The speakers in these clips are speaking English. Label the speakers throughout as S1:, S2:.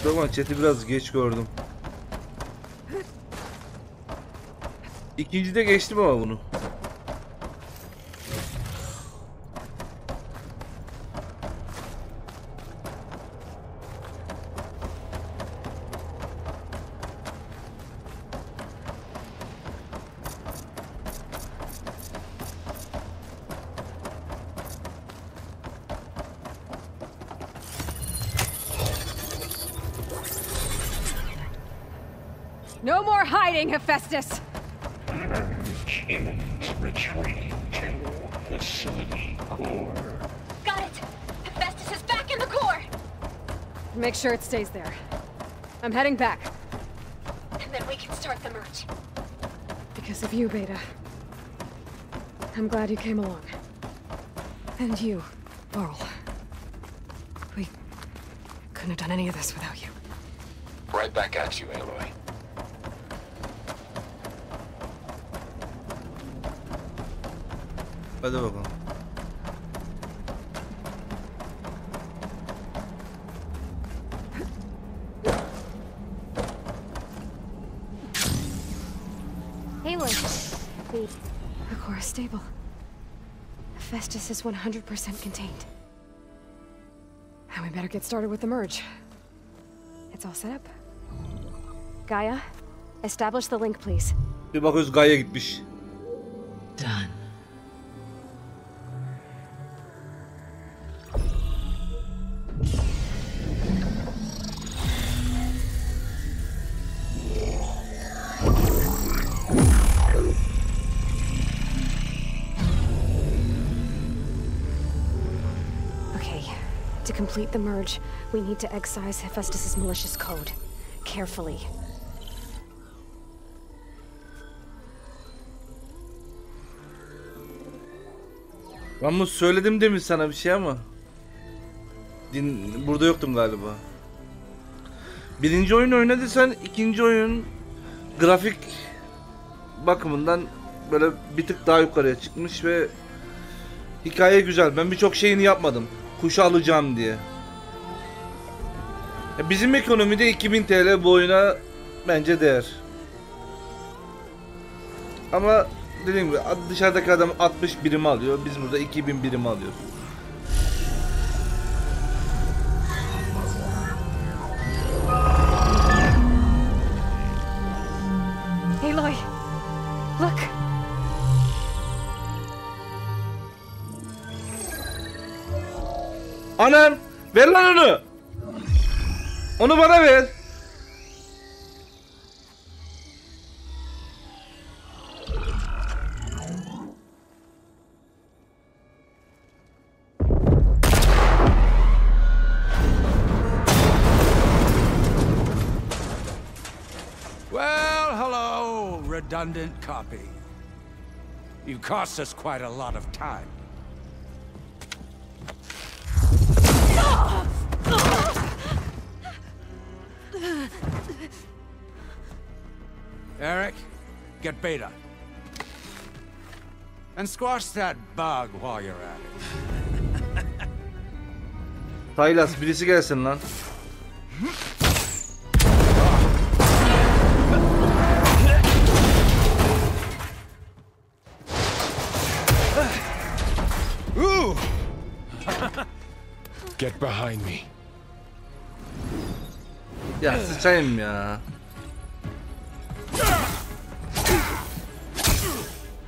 S1: Tamam, chat'i biraz geç gördüm. İkincide geçtim ama bunu.
S2: No more hiding, Hephaestus!
S3: Retreating to facility core.
S2: Got it! Hephaestus is back in the core! Make sure it stays there. I'm heading back. And then we can start the merge. Because of you, Beta. I'm glad you came along. And you, Varl. We couldn't have done any of this without you.
S3: Right back at you, Aloy.
S1: Hadi bakalım.
S2: Aloy, the core is stable. Hephaestus is 100% contained. And we better get started with the merge. It's all set up. Gaia, establish the link, please.
S1: Bir bakıyoruz Gaia gitmiş.
S4: Done.
S2: To complete the merge, we need to excise Hephaestus's malicious code. Carefully.
S1: Ben bunu söyledim demin sana bir şey ama burada yoktum galiba. Birinci oyun oynadıysan ikinci oyun grafik bakımından böyle bir tık daha yukarıya çıkmış ve hikaye güzel. Ben birçok şeyini yapmadım. Kuşu alacağım diye. Bizim ekonomide 2000 TL bu oyuna bence değer. Ama dediğim gibi dışarıdaki adam 60 birim alıyor. Biz burada 2000 birim alıyoruz.
S2: Aloy, look.
S1: Anam, ver lan onu. Onu bana ver.
S5: Well, hello, redundant copy. You cost us quite a lot of time. Eric, get Beta. And squash that bug while you're at it.
S1: Taylas birisi gelsin lan.
S3: Ooh! Get behind me.
S1: Ya sıçayım ya.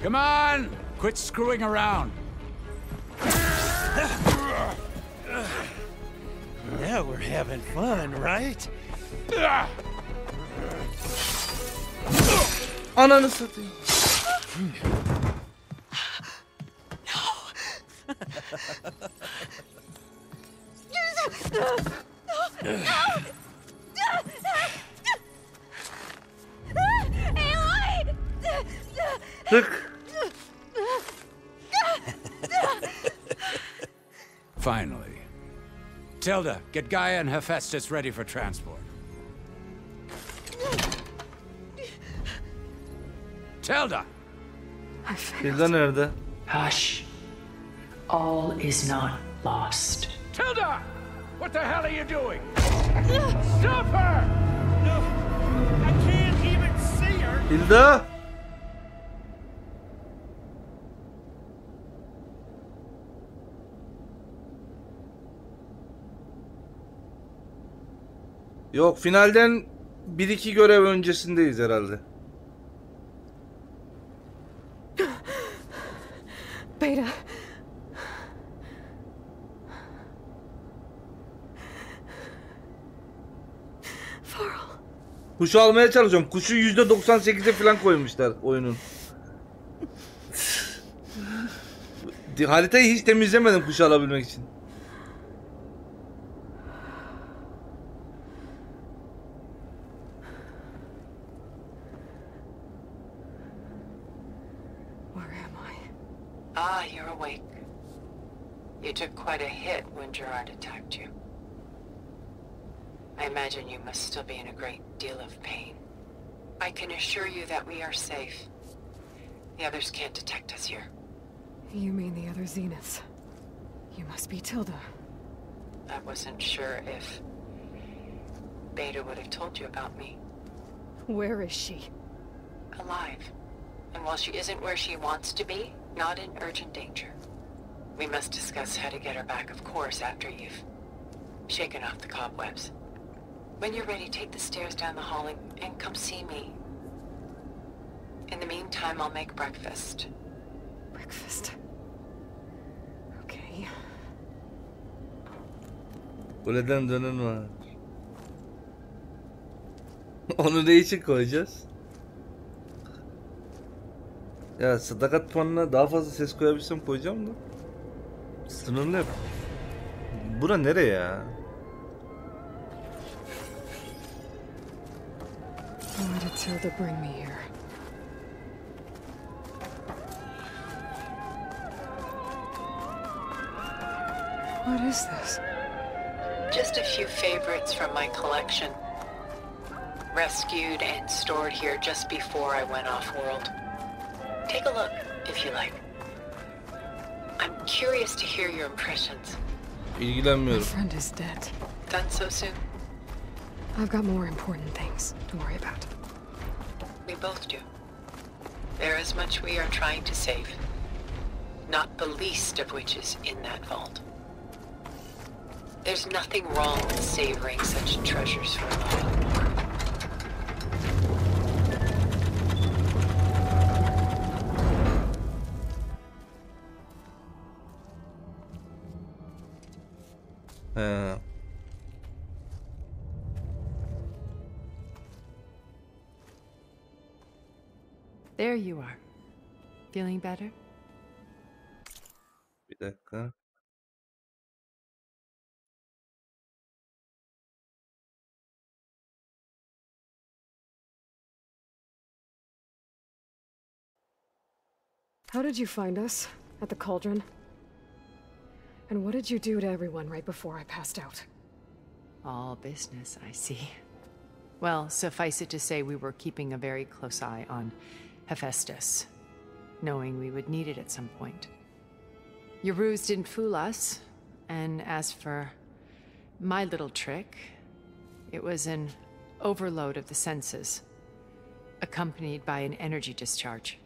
S5: Come on! Quit screwing around.
S6: Now we're having fun, right?
S1: Ananı satayım. Tık.
S5: Finally. Tilda, get Gaia and Hephaestus ready for transport. Tilda!
S1: Tilda nerede?
S4: Hush. All is not lost.
S5: Tilda! What the hell are you doing? Stop her!
S6: No, I can't even see her.
S1: Hilda. Yok, finalden 1-2 görev öncesindeyiz herhalde.
S2: Beta.
S1: Kuşu almaya çalışıyorum. Kuşu %98'e falan koymuşlar oyunun. Haritayı hiç temizlemedim kuşu alabilmek için.
S4: Ah, you're awake. You took quite a hit when Gerard attacked you. I imagine you must still be in a great deal of pain. I can assure you that we are safe. The others can't detect us here.
S2: You mean the other Zeniths? You must be Tilda.
S4: I wasn't sure if Beta would have told you about me.
S2: Where is she?
S4: Alive. And while she isn't where she wants to be, not in urgent danger. We must discuss how to get her back, of course, after you've shaken off the cobwebs. When you're ready, take the stairs down the hall and come see me. In the meantime, I'll make breakfast.
S2: Breakfast. Okay.
S1: Kuleden dönen var. Onu ne için koyacağız? Ya sadakat puanına daha fazla ses koyabilsem koyacağım da. Sınırlı hep. Bura nereye ya?
S2: Why did Tilda bring me here? What is this?
S4: Just a few favorites from my collection. Rescued and stored here just before I went off-world. Take a look, if you like. I'm curious to hear your impressions.
S2: My
S1: İlgilenmiyorum.
S2: friend is dead.
S4: Done so soon?
S2: I've got more important things to worry about.
S4: We both do. There is much we are trying to save. Not the least of which is in that vault. There's nothing wrong with savoring such treasures for a moment more.
S7: There you are. Feeling better?
S1: Bir dakika.
S2: How did you find us? At the cauldron? And what did you do to everyone right before I passed out?
S7: All business, I see. Well, suffice it to say we were keeping a very close eye on Hephaestus, knowing we would need it at some point. Your ruse didn't fool us, and as for my little trick, it was an overload of the senses, accompanied by an energy discharge.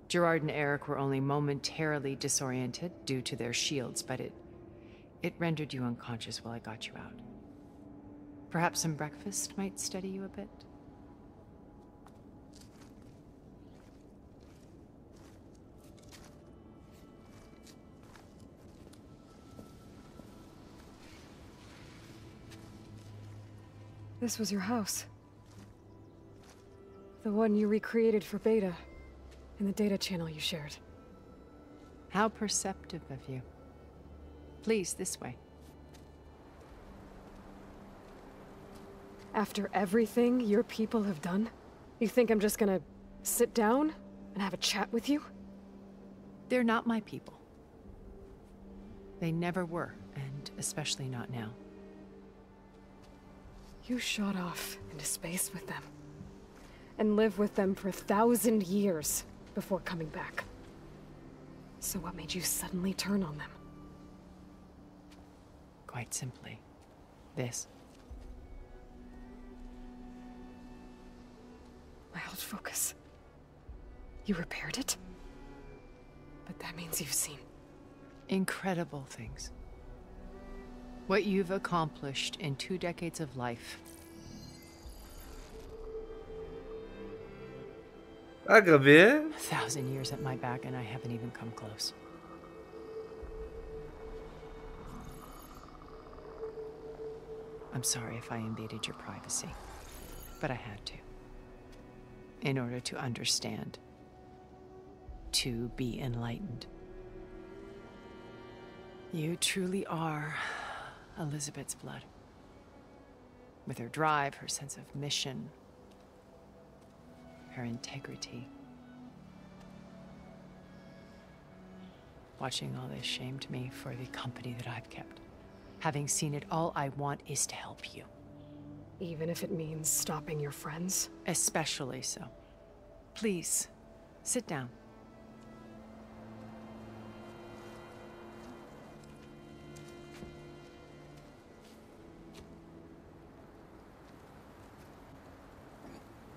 S7: Gerard and Eric were only momentarily disoriented due to their shields, but it rendered you unconscious while I got you out. Perhaps some breakfast might steady you a bit?
S2: This was your house. The one you recreated for Beta, in the data channel you shared.
S7: How perceptive of you. Please, this way.
S2: After everything your people have done, you think I'm just gonna sit down and have a chat with you?
S7: They're not my people. They never were, and especially not now.
S2: You shot off into space with them, and lived with them for 1,000 years before coming back. So what made you suddenly turn on them?
S7: Quite simply, this.
S2: My old focus. You repaired it? But that means you've seen...
S7: Incredible things. What you've accomplished in 2 decades of life.
S1: Aga be.
S7: 1,000 years at my back and I haven't even come close. I'm sorry if I invaded your privacy, but I had to. In order to understand. To be enlightened. You truly are Elizabeth's blood. With her drive, her sense of mission, her integrity. Watching all this shamed me for the company that I've kept. Having seen it, all I want is to help you.
S2: Even if it means stopping your friends?
S7: Especially so. Please, sit down.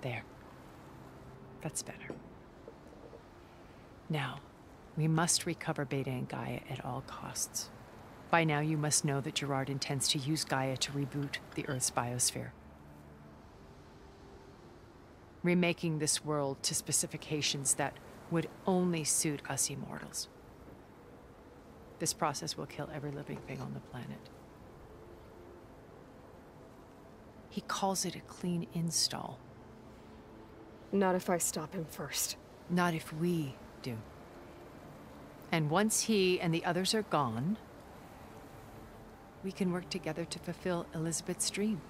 S7: There. That's better. Now, we must recover Beta and Gaia at all costs. By now, you must know that Gerard intends to use Gaia to reboot the Earth's biosphere. Remaking this world to specifications that would only suit us immortals. This process will kill every living thing on the planet. He calls it a clean install.
S2: Not if I stop him first.
S7: Not if we do. And once he and the others are gone, we can work together to fulfill Elizabeth's dream.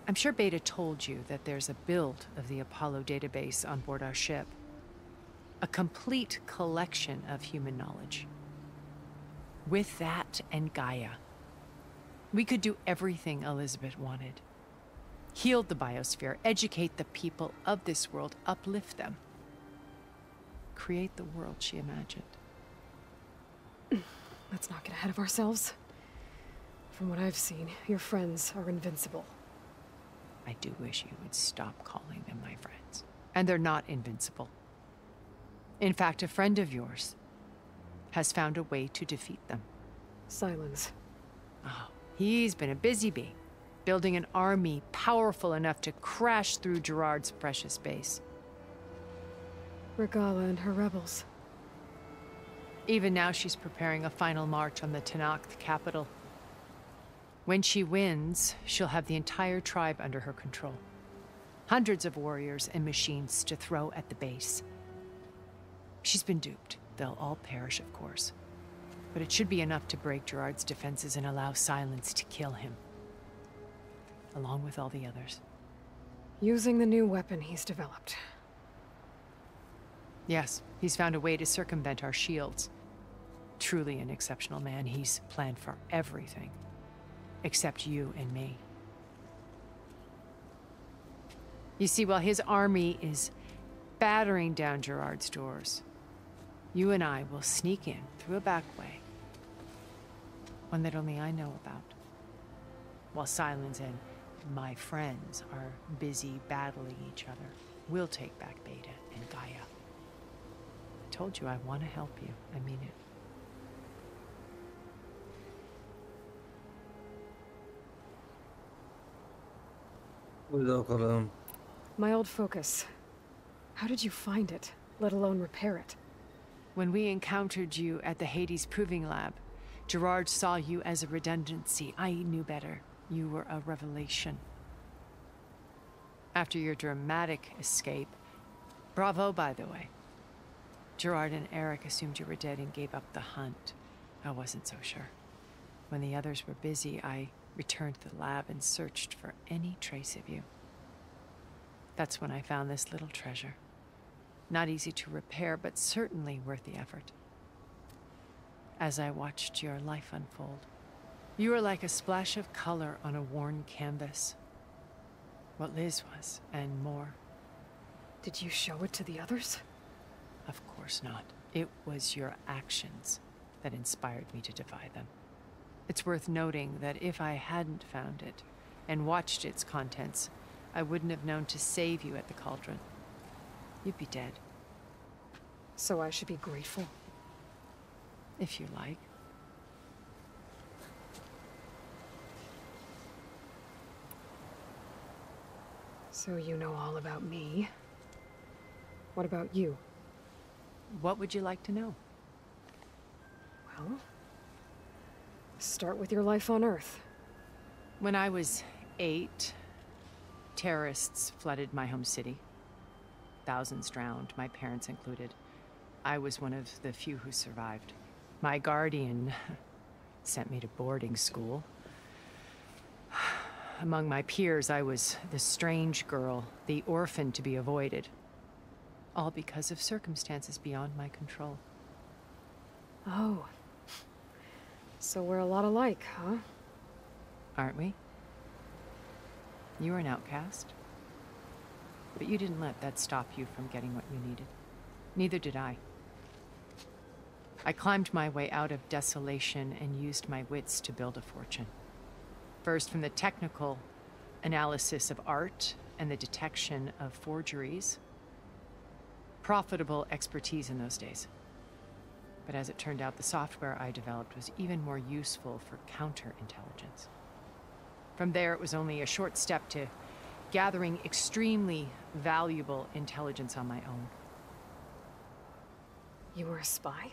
S7: I'm sure Beta told you that there's a build of the Apollo database on board our ship. A complete collection of human knowledge. With that and Gaia, we could do everything Elizabeth wanted. Heal the biosphere, educate the people of this world, uplift them. Create the world she imagined.
S2: Let's not get ahead of ourselves. From what I've seen, your friends are invincible.
S7: I do wish you would stop calling them my friends. And they're not invincible. In fact, a friend of yours has found a way to defeat them.
S2: Silence.
S7: Oh, he's been a busy bee, building an army powerful enough to crash through Gerard's precious base.
S2: Regala and her rebels.
S7: Even now, she's preparing a final march on the Tenakth capital. When she wins, she'll have the entire tribe under her control. Hundreds of warriors and machines to throw at the base. She's been duped. They'll all perish, of course. But it should be enough to break Gerard's defenses and allow Silence to kill him. Along with all the others.
S2: Using the new weapon he's developed.
S7: Yes, he's found a way to circumvent our shields. Truly an exceptional man. He's planned for everything. Except you and me. You see, while his army is battering down Gerard's doors, you and I will sneak in through a back way. One that only I know about. While Silence and my friends are busy battling each other, we'll take back Beta and Gaia. I told you I want to help you. I mean it.
S2: My old focus. How did you find it, let alone repair it?
S7: When we encountered you at the Hades Proving Lab, Gerard saw you as a redundancy. I knew better. You were a revelation. After your dramatic escape, bravo, by the way. Gerard and Eric assumed you were dead and gave up the hunt. I wasn't so sure. When the others were busy, I returned to the lab and searched for any trace of you. That's when I found this little treasure. Not easy to repair, but certainly worth the effort. As I watched your life unfold, you were like a splash of color on a worn canvas. What Liz was, and more.
S2: Did you show it to the others?
S7: Of course not. It was your actions that inspired me to defy them. It's worth noting that if I hadn't found it and watched its contents, I wouldn't have known to save you at the cauldron. You'd be dead.
S2: So I should be grateful?
S7: If you like.
S2: So you know all about me. What about you?
S7: What would you like to know?
S2: Well, start with your life on Earth.
S7: When I was 8, terrorists flooded my home city. Thousands drowned, my parents included. I was one of the few who survived. My guardian sent me to boarding school. Among my peers, I was the strange girl, the orphan to be avoided. All because of circumstances beyond my control.
S2: Oh. So we're a lot alike, huh?
S7: Aren't we? You were an outcast. But you didn't let that stop you from getting what you needed. Neither did I. I climbed my way out of desolation and used my wits to build a fortune. First, from the technical analysis of art and the detection of forgeries. Profitable expertise in those days. But as it turned out, the software I developed was even more useful for counterintelligence. From there, it was only a short step to gathering extremely valuable intelligence on my own.
S2: You were a spy?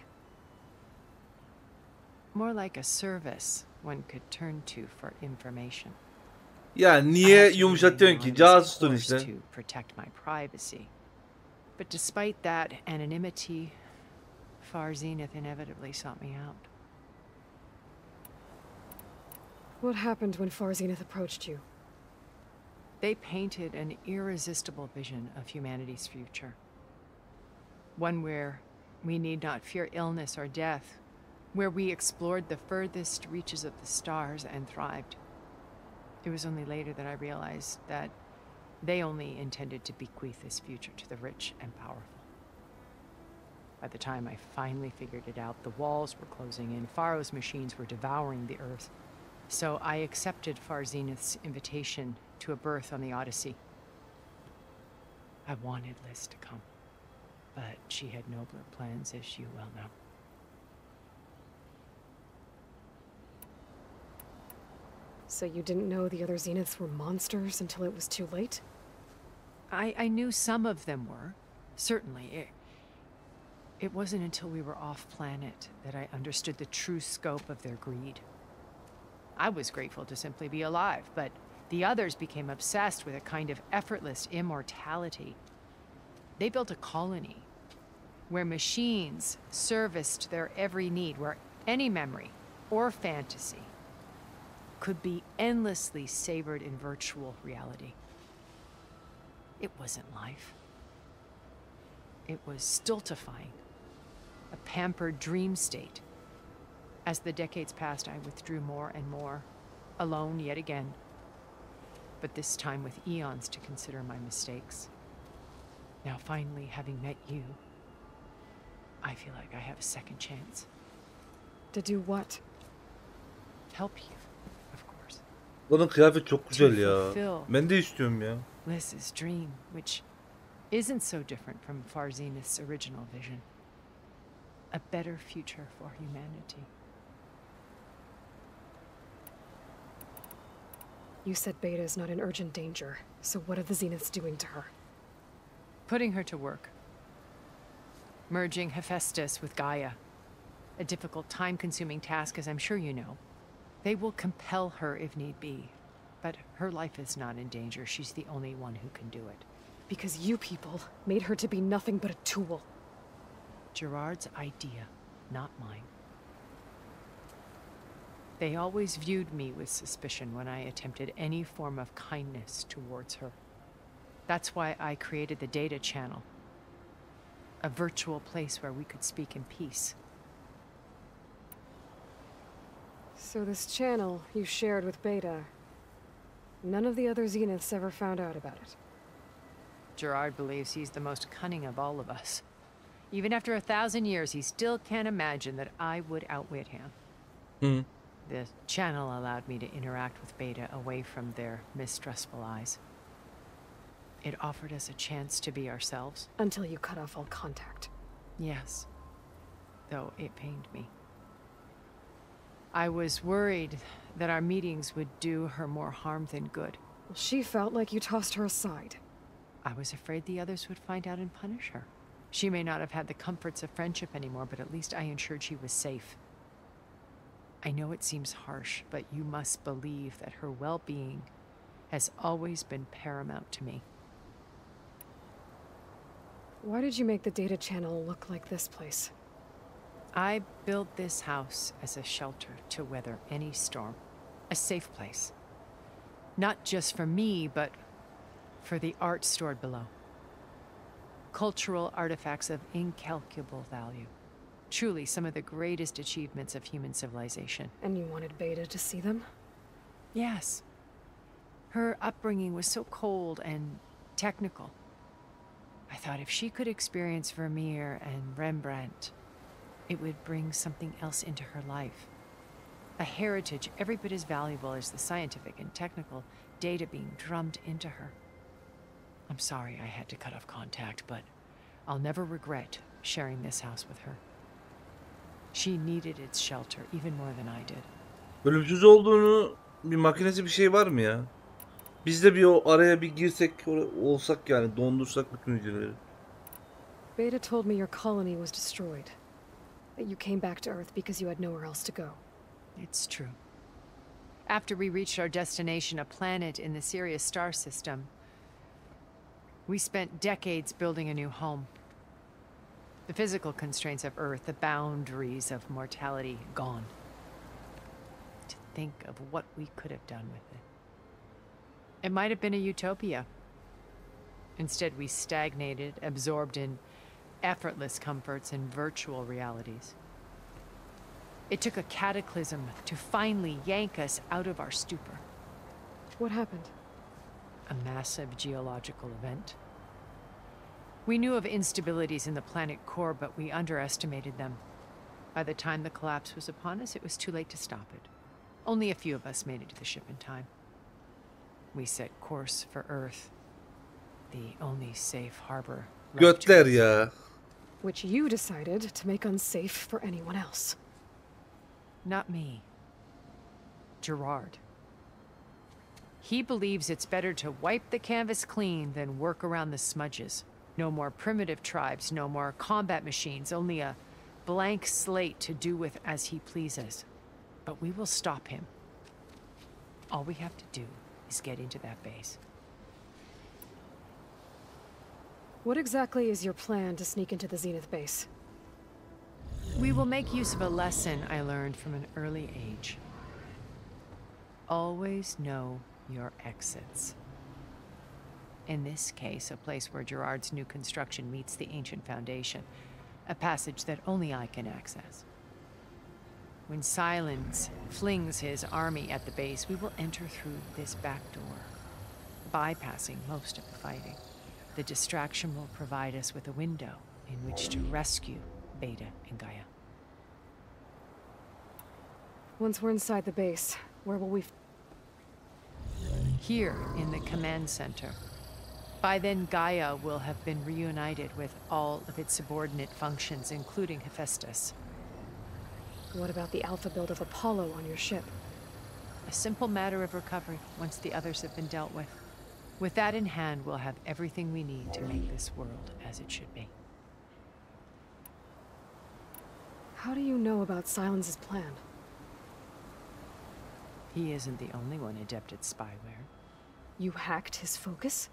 S7: More like a service one could turn to for information.
S1: Ya niye yumuşatıyorsun ki? Casusun işte.
S7: To protect my privacy. But despite that anonymity, Far Zenith inevitably sought me out.
S2: What happened when Far Zenith approached you?
S7: They painted an irresistible vision of humanity's future. One where we need not fear illness or death, where we explored the furthest reaches of the stars and thrived. It was only later that I realized that they only intended to bequeath this future to the rich and powerful. By the time I finally figured it out, the walls were closing in, Pharaoh's machines were devouring the earth. So I accepted Far Zenith's invitation to a berth on the Odyssey. I wanted Liz to come, but she had nobler plans, as you well know.
S2: So you didn't know the other Zeniths were monsters until it was too late?
S7: I knew some of them were, certainly. It wasn't until we were off-planet that I understood the true scope of their greed. I was grateful to simply be alive, but the others became obsessed with a kind of effortless immortality. They built a colony where machines serviced their every need, where any memory or fantasy could be endlessly savored in virtual reality. It wasn't life. It was stultifying, a pampered dream state. As the decades passed, I withdrew more and more, alone yet again, but this time with eons to consider my mistakes. Now finally, having met you, I feel like I have a second chance.
S2: To do what?
S7: Help you, of course.
S1: Bunun kıyafet çok güzel ya. Ben de istiyorum ya.
S7: Liz's dream, which isn't so different from Far Zenith's original vision. A better future for humanity.
S2: You said Beta is not in urgent danger, so what are the Zeniths doing to her?
S7: Putting her to work. Merging Hephaestus with Gaia. A difficult, time-consuming task, as I'm sure you know. They will compel her if need be. But her life is not in danger. She's the only one who can do it.
S2: Because you people made her to be nothing but a tool.
S7: Gerard's idea, not mine. They always viewed me with suspicion when I attempted any form of kindness towards her. That's why I created the data channel. A virtual place where we could speak in peace.
S2: So this channel you shared with Beta, none of the other Zeniths ever found out about it?
S7: Gerard believes he's the most cunning of all of us. Even after 1,000 years, he still can't imagine that I would outwit him. The channel allowed me to interact with Beta away from their mistrustful eyes. It offered us a chance to be ourselves.
S2: Until you cut off all contact.
S7: Yes, though it pained me. I was worried that our meetings would do her more harm than good.
S2: Well, she felt like you tossed her aside.
S7: I was afraid the others would find out and punish her. She may not have had the comforts of friendship anymore, but at least I ensured she was safe. I know it seems harsh, but you must believe that her well-being has always been paramount to me.
S2: Why did you make the data channel look like this place?
S7: I built this house as a shelter to weather any storm. A safe place. Not just for me, but for the art stored below. Cultural artifacts of incalculable value. Truly some of the greatest achievements of human civilization.
S2: And you wanted Beta to see them?
S7: Yes. Her upbringing was so cold and technical. I thought if she could experience Vermeer and Rembrandt, it would bring something else into her life. A heritage every bit as valuable as the scientific and technical data being drummed into her. I'm sorry I had to cut off contact, but I'll never regret sharing this house with her. She needed its shelter even more than I did.
S1: Ölümsüz olduğunu, bir makinesi bir şey var mı ya? Biz de bir o araya bir girsek olsak yani dondursak bütün hücreleri.
S2: Beta told me your colony was destroyed. That you came back to Earth because you had nowhere else to go.
S7: It's true. After we reached our destination, a planet in the Sirius star system, we spent decades building a new home. The physical constraints of Earth, the boundaries of mortality, gone. To think of what we could have done with it. It might have been a utopia. Instead, we stagnated, absorbed in effortless comforts and virtual realities. It took a cataclysm to finally yank us out of our stupor.
S2: What happened?
S7: A massive geological event. We knew of instabilities in the planet core, but we underestimated them. By the time the collapse was upon us, it was too late to stop it. Only a few of us made it to the ship in time. We set course for Earth, the only safe harbor.
S1: Götler ya.
S2: Which you decided to make unsafe for anyone else.
S7: Not me. Gerard. He believes it's better to wipe the canvas clean than work around the smudges. No more primitive tribes, no more combat machines, only a blank slate to do with as he pleases. But we will stop him. All we have to do is get into that base.
S2: What exactly is your plan to sneak into the Zenith base?
S7: We will make use of a lesson I learned from an early age. Always know your exits. In this case, a place where Gerard's new construction meets the ancient foundation, a passage that only I can access. When Silence flings his army at the base, we will enter through this back door, bypassing most of the fighting. The distraction will provide us with a window in which to rescue Beta and Gaia.
S2: Once we're inside the base, where will we...
S7: Here, in the command center. By then, Gaia will have been reunited with all of its subordinate functions, including Hephaestus.
S2: What about the alpha build of Apollo on your ship?
S7: A simple matter of recovery once the others have been dealt with. With that in hand, we'll have everything we need to make this world as it should be.
S2: How do you know about Silence's plan?
S7: He isn't the only one adept at spyware.
S2: You hacked his focus?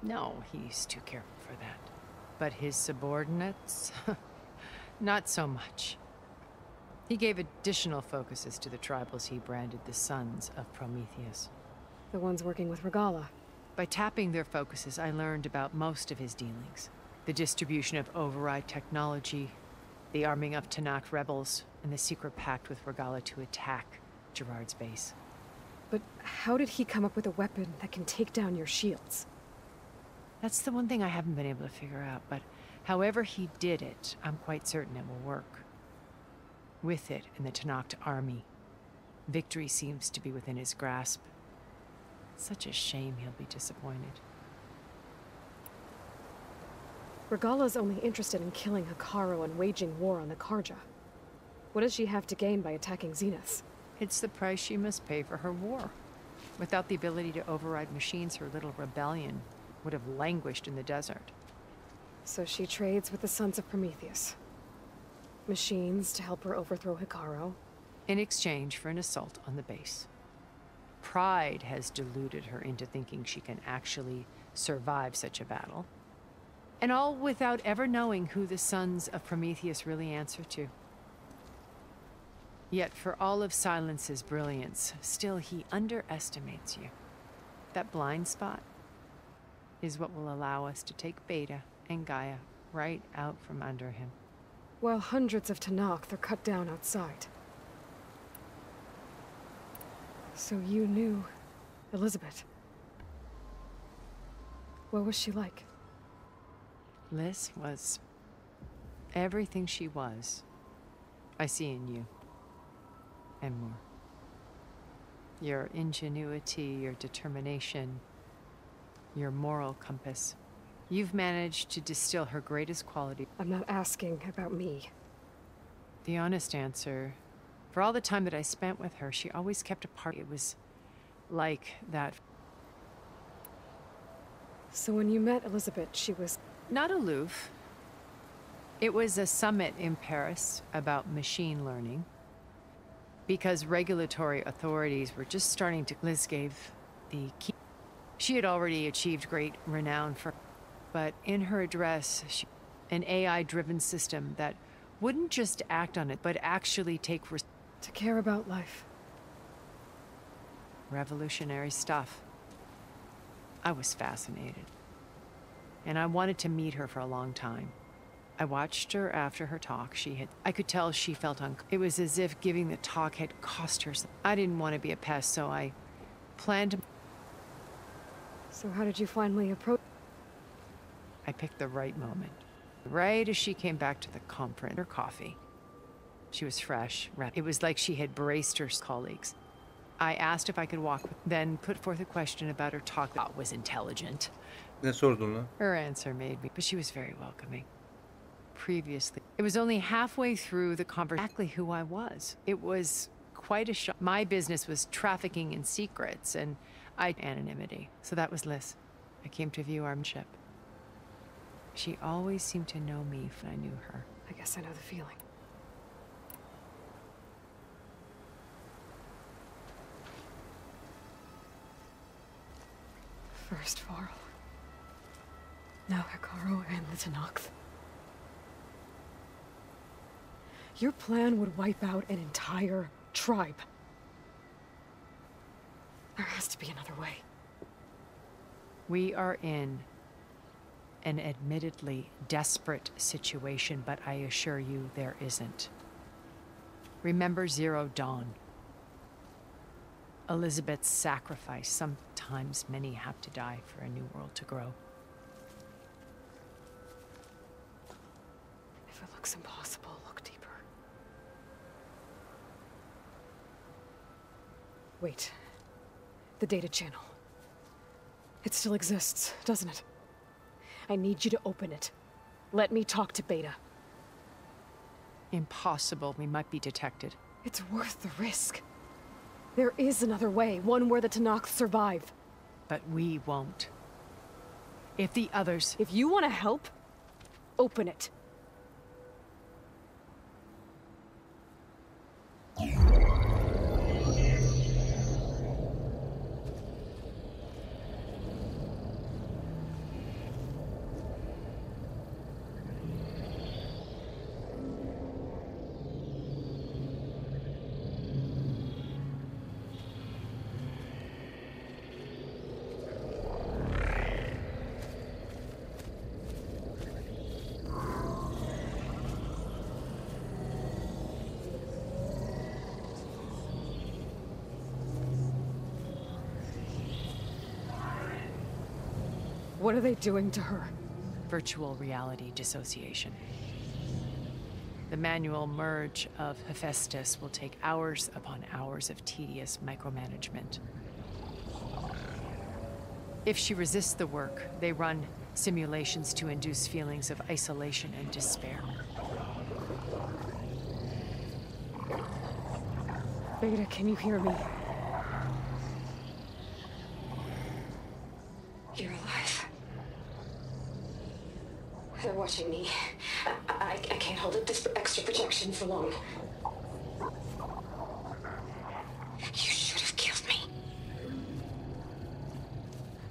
S7: No, he's too careful for that. But his subordinates? Not so much. He gave additional focuses to the tribals he branded the Sons of Prometheus.
S2: The ones working with Regala.
S7: By tapping their focuses, I learned about most of his dealings. The distribution of override technology, the arming of Tanakh rebels, and the secret pact with Regala to attack Gerard's base.
S2: But how did he come up with a weapon that can take down your shields?
S7: That's the one thing I haven't been able to figure out, but however he did it, I'm quite certain it will work. With it in the Tanakh army, victory seems to be within his grasp. Such a shame he'll be disappointed.
S2: Regala's only interested in killing Hekarro and waging war on the Karja. What does she have to gain by attacking Zenith?
S7: It's the price she must pay for her war. Without the ability to override machines, her little rebellion would have languished in the desert.
S2: So she trades with the Sons of Prometheus. Machines to help her overthrow Hekarro.
S7: In exchange for an assault on the base. Pride has deluded her into thinking she can actually survive such a battle. And all without ever knowing who the Sons of Prometheus really answer to. Yet for all of Silence's brilliance, still he underestimates you. That blind spot is what will allow us to take Beta and Gaia right out from under him.
S2: While hundreds of Tanakh are cut down outside. So you knew Elizabeth. What was she like?
S7: Liz was everything she was. I see in you. And more. Your ingenuity, your determination, your moral compass. You've managed to distill her greatest quality.
S2: I'm not asking about me.
S7: The honest answer, for all the time that I spent with her, she always kept a part. It was like that.
S2: So when you met Elizabeth, she was...
S7: Not aloof. It was a summit in Paris about machine learning. Because regulatory authorities were just starting to... Liz gave the key. She had already achieved great renown for... But in her address, an AI-driven system that wouldn't just act on it, but actually take...
S2: To care about life.
S7: Revolutionary stuff. I was fascinated. And I wanted to meet her for a long time. I watched her after her talk. I could tell she felt it was as if giving the talk had cost her something. I didn't want to be a pest, so I planned to...
S2: So how did you finally approach...
S7: I picked the right moment. Right as she came back to the conference. Her coffee. She was fresh. It was like she had braced her colleagues. I asked if I could walk with, then put forth a question about her talk that was intelligent.
S1: Ne sordun lan?
S7: Her answer made me, but she was very welcoming. Previously, it was only halfway through the conversation exactly who I was. It was quite a shock. My business was trafficking in secrets, and anonymity. So that was Liz. I came to view our ship. She always seemed to know me if I knew her.
S2: I guess I know the feeling. First Varl. Now Hekarro and the Tanakh. Your plan would wipe out an entire tribe. There has to be another way.
S7: We are in an admittedly desperate situation, but I assure you there isn't. Remember Zero Dawn. Elizabeth's sacrifice. Sometimes many have to die for a new world to grow.
S2: If it looks impossible, look deeper. Wait. The data channel. It still exists, doesn't it? I need you to open it. Let me talk to Beta.
S7: Impossible. We might be detected.
S2: It's worth the risk. There is another way, one where the Tanakh survive.
S7: But we won't. If the others...
S2: If you want to help, open it. What are they doing to her?
S7: Virtual reality dissociation. The manual merge of Hephaestus will take hours upon hours of tedious micromanagement. If she resists the work, they run simulations to induce feelings of isolation and despair.
S2: Beta, can you hear me?
S8: You're alive. They're watching me. I can't hold up this extra protection for long. You should have killed me.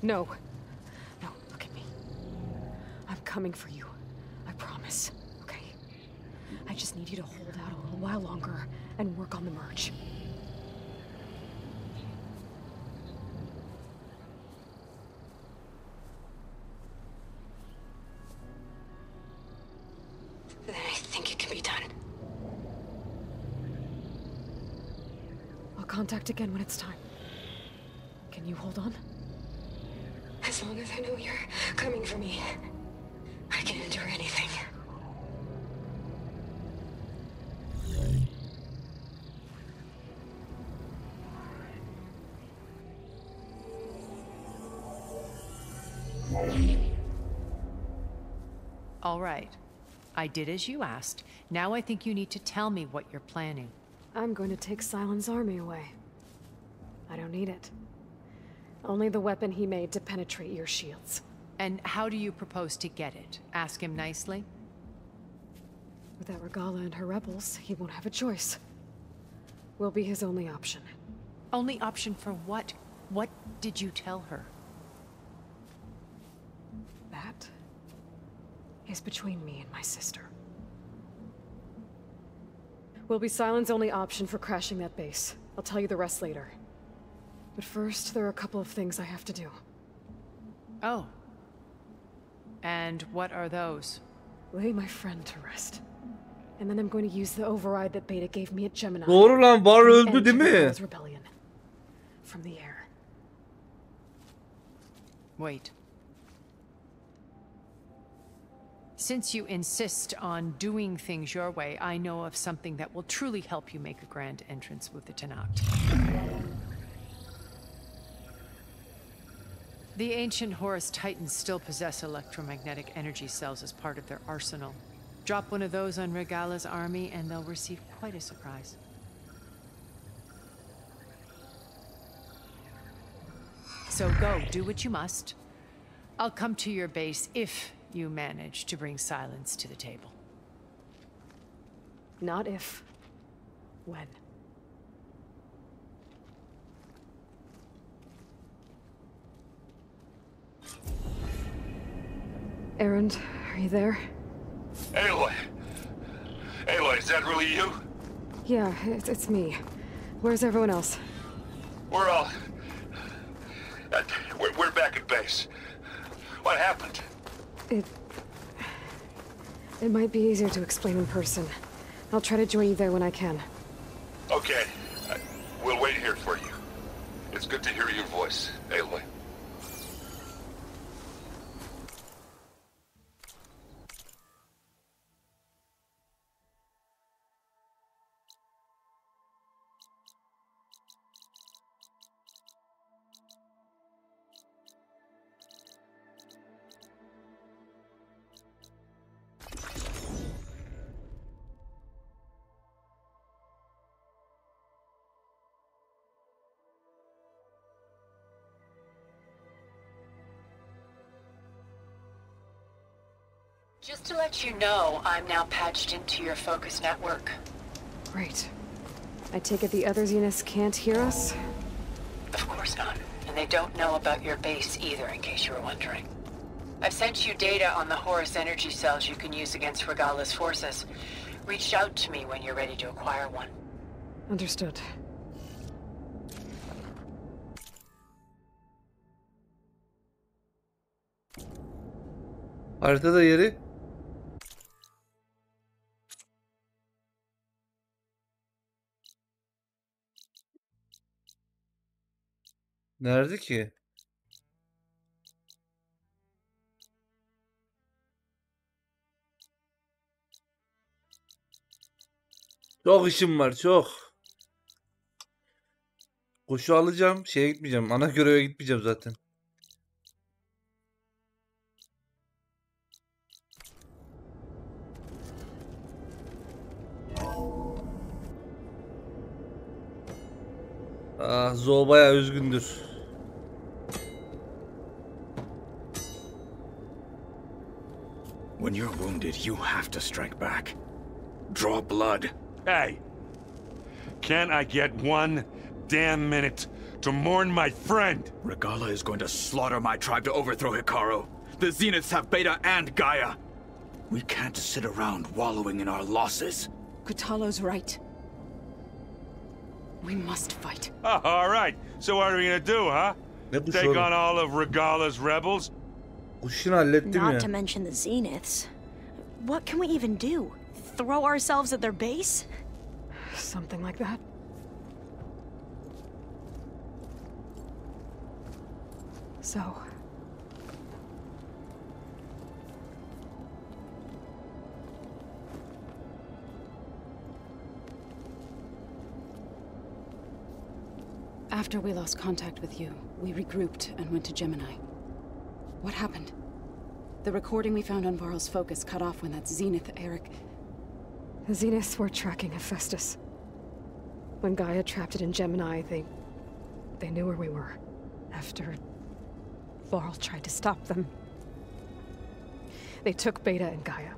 S2: No. No, look at me. I'm coming for you. I promise. Okay? I just need you to hold out a little while longer and work on the merge.
S8: Then I think it can be done.
S2: I'll contact again when it's time. Can you hold on?
S8: As long as I know you're coming for me, I can endure anything.
S7: All right. I did as you asked. Now I think you need to tell me what you're planning.
S2: I'm going to take Silent's army away. I don't need it. Only the weapon he made to penetrate your shields.
S7: And how do you propose to get it? Ask him nicely?
S2: Without Regala and her rebels, he won't have a choice. We'll be his only option.
S7: Only option for what? What did you tell her?
S2: That is between me and my sister. Will be Silent's only option for crashing that base. I'll tell you the rest later. But first, there are a couple of things I have to do.
S7: Oh. And what are those?
S2: Lay my friend to rest. And then I'm going to use the override that Beta gave me at Gemini.
S1: Doğru lan, var
S2: and
S1: öldü değil mi?
S2: Regala's rebellion. From the air.
S7: Wait. Since you insist on doing things your way, I know of something that will truly help you make a grand entrance with the Tenakt. The ancient Horus Titans still possess electromagnetic energy cells as part of their arsenal. Drop one of those on Regala's army and they'll receive quite a surprise. So go, do what you must. I'll come to your base if you manage to bring Silence to the table.
S2: Not if. When. Erend, are you there?
S3: Aloy! Aloy, is that really you?
S2: Yeah, it's me. Where's everyone else?
S3: We're all... we're back at base. What happened?
S2: It might be easier to explain in person. I'll try to join you there when I can.
S3: Okay. We'll wait here for you. It's good to hear your voice, Aloy.
S4: Just to let you know, I'm now patched into your focus network.
S2: Great. I take it the other Zeniths can't hear us?
S4: Of course not. And they don't know about your base either, in case you were wondering. I've sent you data on the Horus energy cells you can use against Regala's forces. Reach out to me when you're ready to acquire one.
S2: Understood.
S1: Haritada yeri. Nerede ki? Çok işim var, çok. Koşu alacağım, şeye gitmeyeceğim. Ana göreve gitmeyeceğim zaten. Ah, Zo bayağı üzgündür.
S9: When you're wounded, you have to strike back. Draw blood.
S3: Hey! Can't I get one damn minute to mourn my friend?
S9: Regala is going to slaughter my tribe to overthrow Hikaru. The Zeniths have Beta and Gaia. We can't sit around wallowing in our losses.
S10: Kutalo's right. We must fight.
S3: Oh, all right. So what are we gonna do, huh?
S1: Ne bu
S3: Take
S1: sorun?
S3: on all of Regala's rebels?
S1: Kuşunu hallettim ya.
S11: Not to mention the Zeniths. What can we even do? Throw ourselves at their base?
S2: Something like that. So...
S10: After we lost contact with you, we regrouped and went to Gemini. What happened? The recording we found on Varl's focus cut off when that Zenith, Eric...
S2: The Zeniths were tracking Hephaestus. When Gaia trapped it in Gemini, they knew where we were. After Varl tried to stop them. They took Beta and Gaia.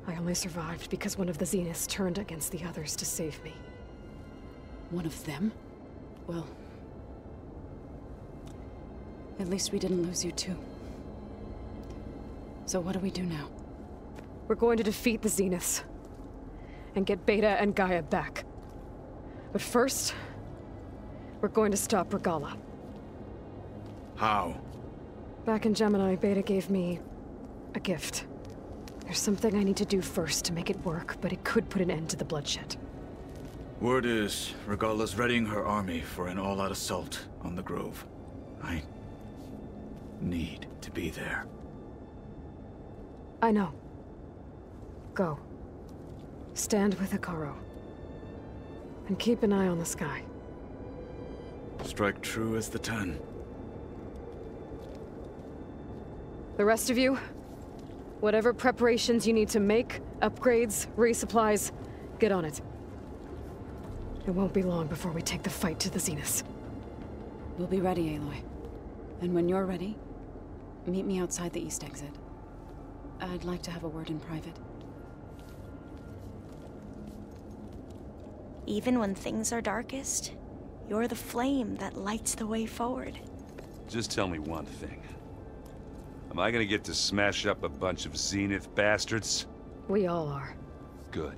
S2: I only survived because one of the Zeniths turned against the others to save me.
S10: One of them? Well... At least we didn't lose you too. So what do we do now?
S2: We're going to defeat the Zeniths. And get Beta and Gaia back. But first... we're going to stop Regala.
S9: How?
S2: Back in Gemini, Beta gave me... a gift. There's something I need to do first to make it work, but it could put an end to the bloodshed.
S9: Word is, Regala's readying her army for an all-out assault on the Grove. I need to be there.
S2: I know. Go. Stand with Hikaru. And keep an eye on the sky.
S9: Strike true as the 10.
S2: The rest of you, whatever preparations you need to make, upgrades, resupplies, get on it. It won't be long before we take the fight to the Zeniths.
S10: We'll be ready, Aloy. And when you're ready, meet me outside the east exit. I'd like to have a word in private.
S11: Even when things are darkest, you're the flame that lights the way forward.
S3: Just tell me one thing. Am I gonna get to smash up a bunch of Zenith bastards?
S2: We all are.
S3: Good.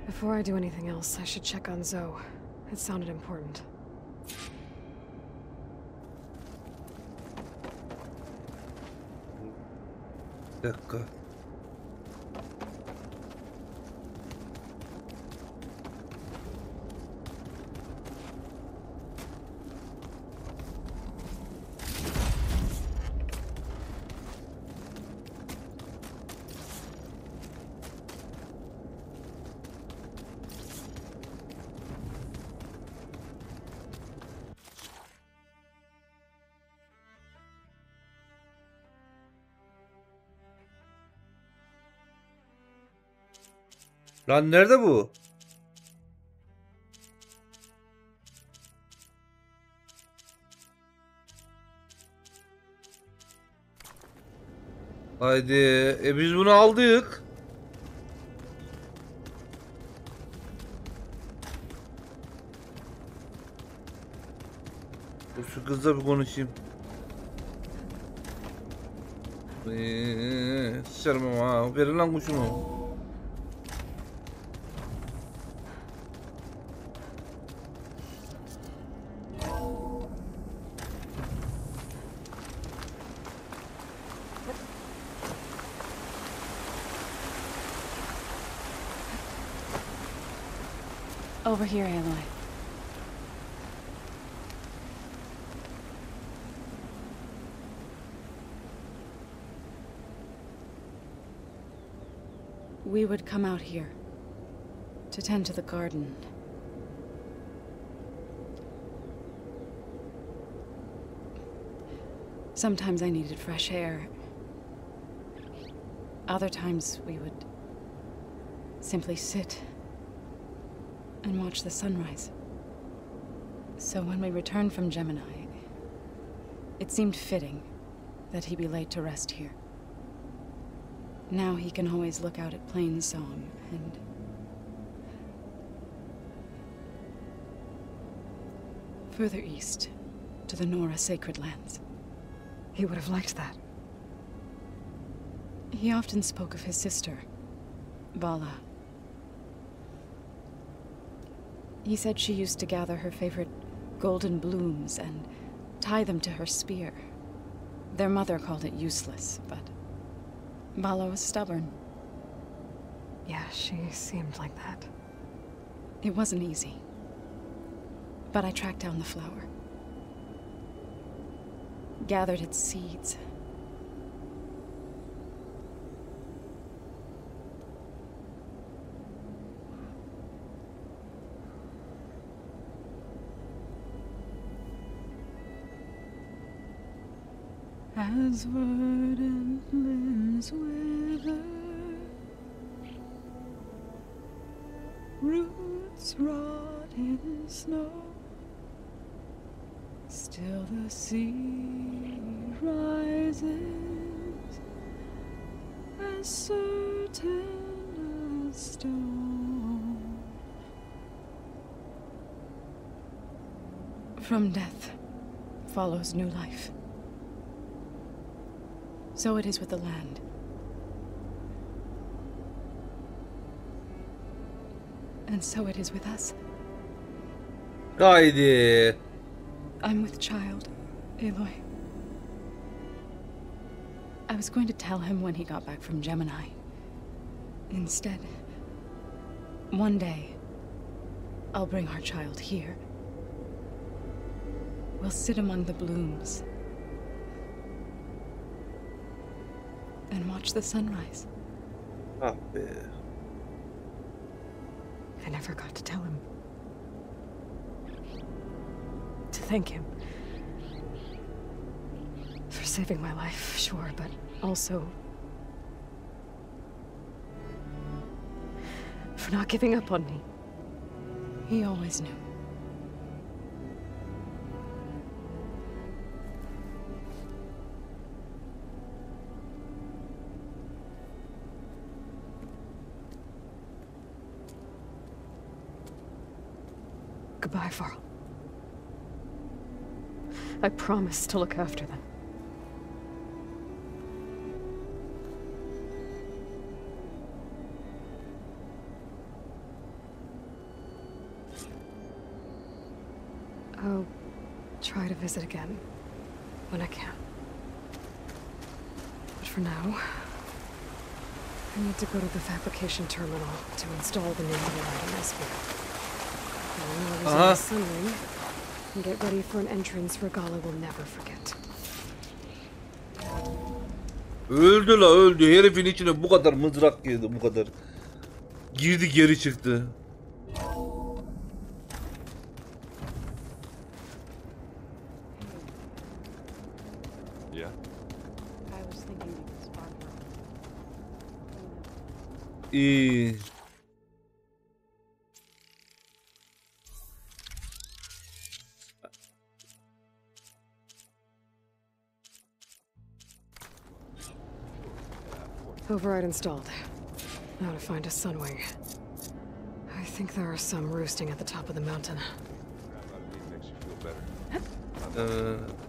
S2: Before I do anything else, I should check on Zoe. It sounded important.
S1: Bir dakika. Lan nerede bu? Haydi. Biz bunu aldık. Şu kızla bir konuşayım. Sıçarım ama. Verin lan kuşumu.
S10: Over here, Aloy. we would come out here to tend to the garden. Sometimes I needed fresh air. Other times we would simply sit and watch the sunrise. So when we returned from Gemini, it seemed fitting that he be laid to rest here. Now he can always look out at Plainsong and further east to the Nora sacred lands.
S2: He would have liked that.
S10: He often spoke of his sister, Vala. He said she used to gather her favorite golden blooms and tie them to her spear. Their mother called it useless, but Vala was stubborn.
S2: Yeah, she seemed like that.
S10: It wasn't easy, but I tracked down the flower. Gathered its seeds. As verdant limbs wither, roots rot in snow, still the sea rises, as certain as stone. From death follows new life. So it is with the land. And so it is with us.
S1: Haydi.
S10: I'm with child, Aloy. I was going to tell him when he got back from Gemini. Instead, one day, I'll bring our child here. We'll sit among the blooms and watch the sunrise.
S1: Ah be.
S2: I never got to tell him. To thank him. For saving my life, sure, but also for not giving up on me.
S10: He always knew.
S2: Goodbye, Varl. I promise to look after them. I'll try to visit again when I can. But for now, I need to go to the fabrication terminal to install the new light on my spear. Sunring, and get ready for an entrance Regala will never forget.
S1: Öldü la öldü. Herifin içine bu kadar mızrak girdi, bu kadar. Girdi geri çıktı.
S3: Yeah.
S1: İyi.
S2: Override installed. Now to find a sunwing. I think there are some roosting at the top of the mountain.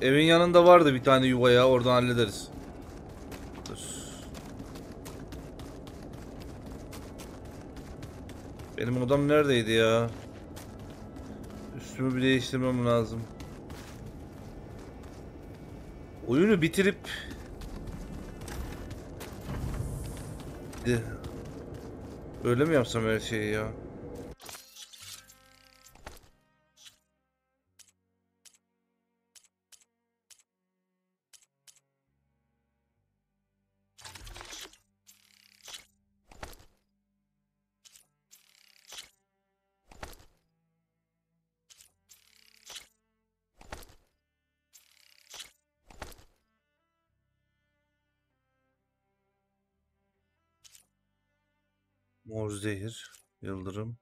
S1: Evin yanında vardı bir tane yuva ya, oradan hallederiz. Dur. Benim odam neredeydi ya? Üstümü bir değiştirmem lazım. Oyunu bitirip öyle mi yapsam her şeyi ya? Mor zehir, yıldırım.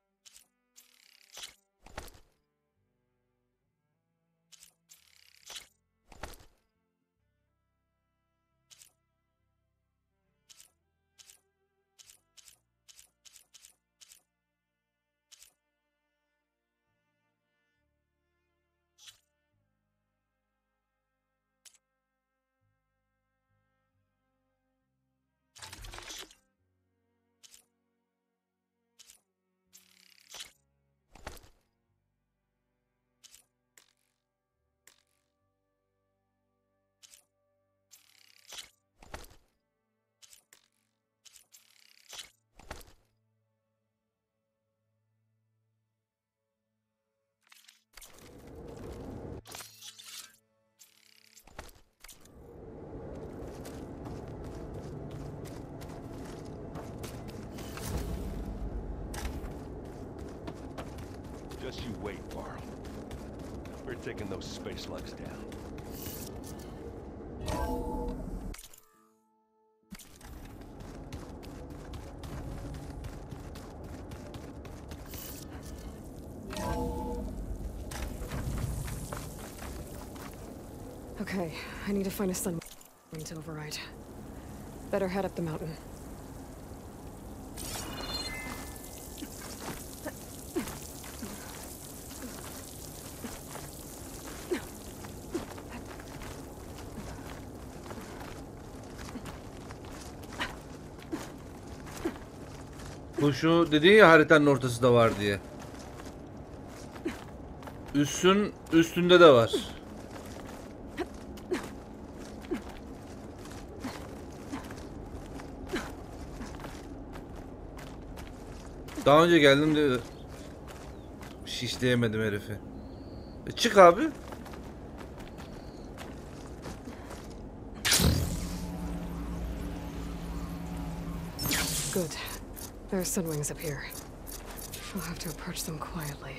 S3: Just you wait, Varl. We're taking those space slugs down.
S2: Okay, I need to find a sun to override. Better head up the mountain.
S1: Bu şu dediğin ya, haritanın ortasında var diye. Üstünde de var. Daha önce geldim de şişleyemedim herifi. Çık abi.
S2: Good. There are sunwings up here. We'll have to approach them quietly.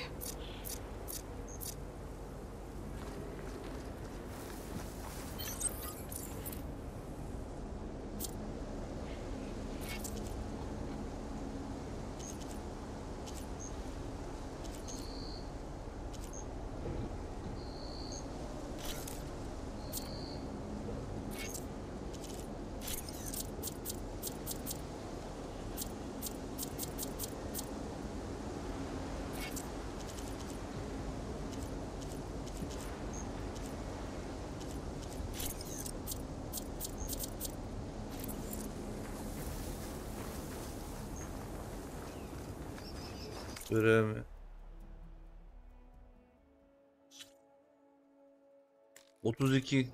S1: Görev mi? ...32.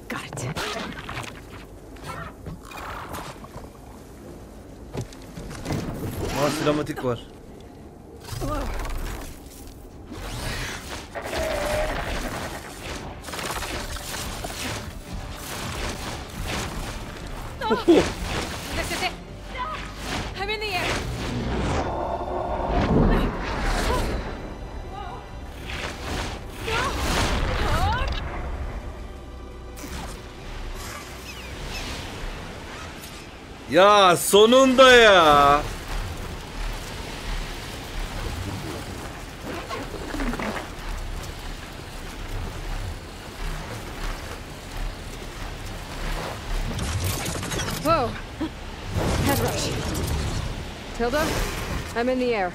S2: Got it.
S1: Sinematik var.
S2: This is it. I'm in the air.
S1: Ya sonunda ya.
S2: Whoa. Head rush. Tilda, I'm in the air.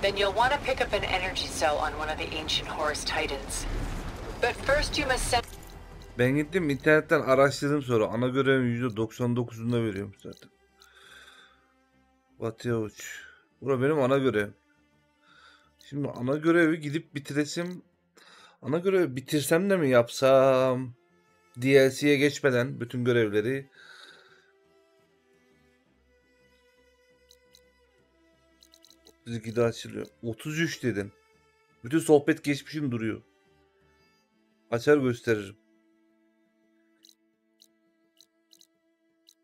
S4: Then you'll want to pick up an energy cell on one of the ancient Horus Titans. But first you must send...
S1: Ben gittim internetten araştırdım, sonra ana görevin %99'unda veriyorum zaten. Batıya uç. Bura benim ana görevim. Şimdi ana görevi gidip bitiresim. Ana görevi bitirsem de mi yapsam? DLC'ye geçmeden bütün görevleri. Dizgide açılıyor. 33 dedin. Bütün sohbet geçmişim duruyor. Açar gösteririm.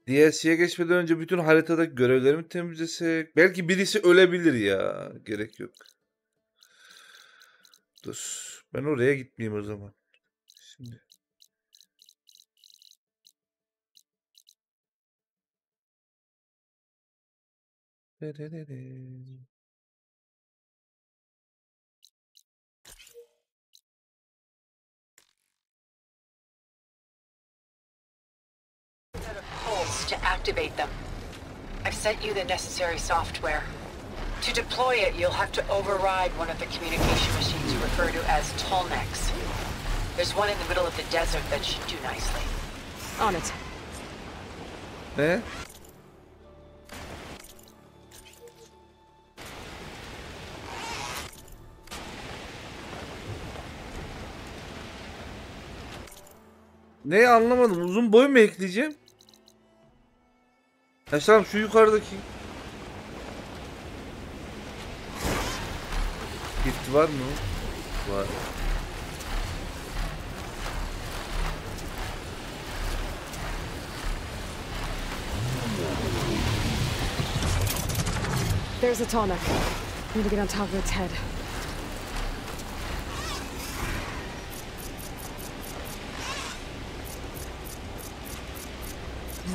S1: DLC'ye geçmeden önce bütün haritadaki görevlerimi temizlesek. Belki birisi ölebilir ya. Gerek yok. Dur. Ben oraya gitmeyeyim o zaman. Şimdi.
S4: Pulse to activate them. I've sent you the necessary software. To deploy it, you'll have to override one of the communication machines you refer to as Tallnecks. There's one in the middle of the desert that should do nicely.
S2: On it.
S1: Ne? Ne anlamadım. Uzun boy mu ekleyeceğim? Ya tamam şu yukarıdaki. Gift var mı? Var.
S2: There's a tallneck. Need to get on top of its head.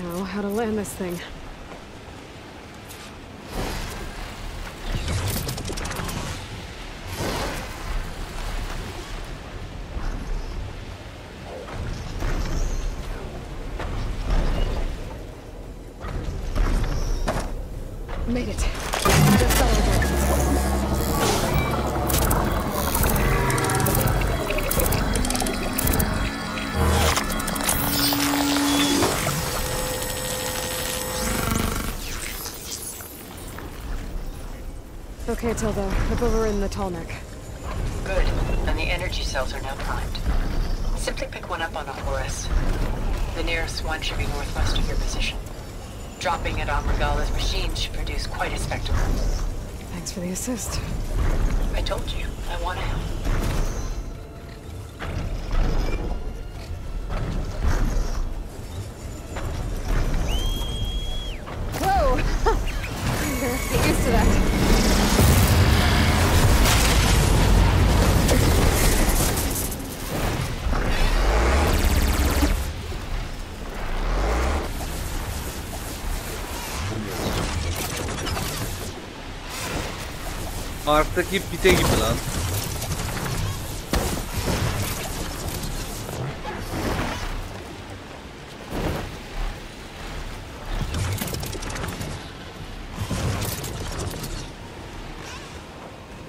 S2: Now, how to land this thing? Made it. Okay, Tilda. Up over in the Tallneck.
S4: Good. And the energy cells are now primed. Simply pick one up on a Horus. The nearest one should be northwest of your position. Dropping it on Regala's machine should produce quite a spectacle.
S2: Thanks for the assist.
S4: I told you, I want to help.
S2: Whoa! I'm gonna have to get used to that.
S1: Arktaki pite gibi lan.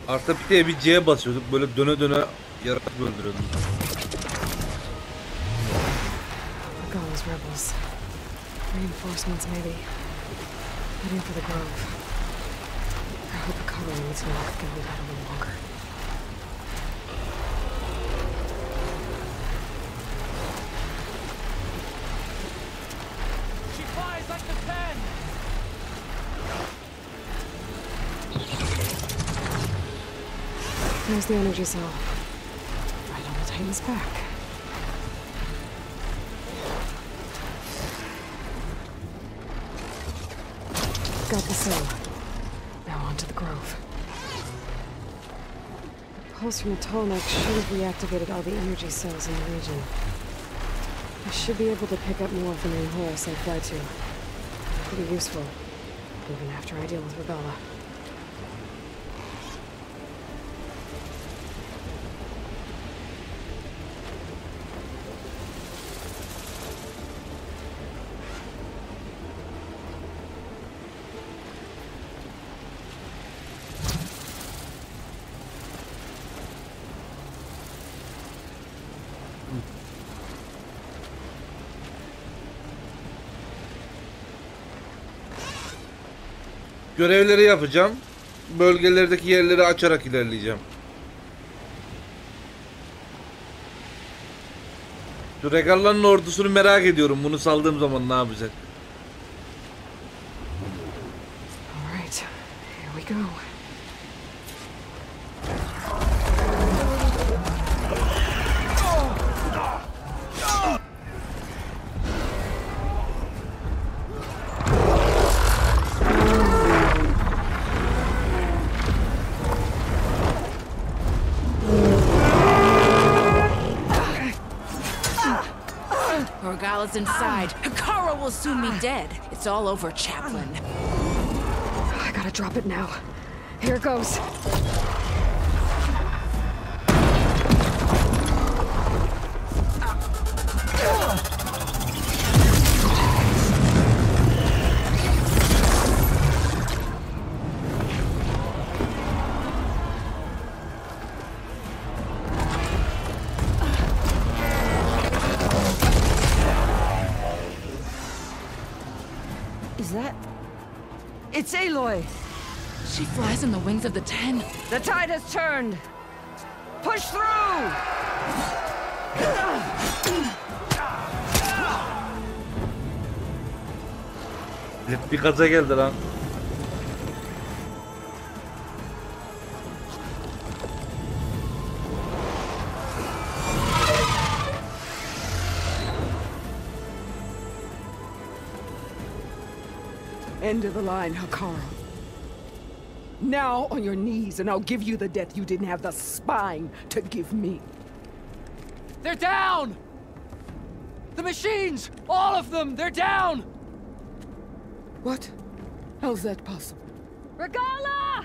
S1: Arkta piteye bir C'ye basıyorduk. Böyle döne döne yaratık öldürüyorduk.
S2: Regala's rebels. Reinforcements maybe. Heading for the grove. I hope the covering needs to lock can hold out a little longer.
S6: She flies like the pen!
S2: There's the energy cell. Right on the Titan's back. Got the cell. Now onto the grove. The pulse from the Tallneck should have reactivated all the energy cells in the region. I should be able to pick up more of the main Horus I fly to. Pretty useful, even after I deal with Regala.
S1: Görevleri yapacağım. Bölgelerdeki yerleri açarak ilerleyeceğim. Şu Regala'nın ordusunu merak ediyorum. Bunu saldığım zaman ne yapacak?
S2: Alright, here we go.
S12: while it's inside. Kara will soon be dead. It's all over, Chaplain.
S2: I gotta drop it now. Here it goes.
S13: Is that... It's Aloy!
S12: She flies in the wings of the 10.
S13: The tide has turned! Push through!
S1: Hep bir gaza geldi lan.
S14: End of the line, Hakara. Now on your knees, and I'll give you the death you didn't have the spine to give me.
S15: They're down! The machines! All of them! They're down!
S14: What? How's that possible?
S2: Regala!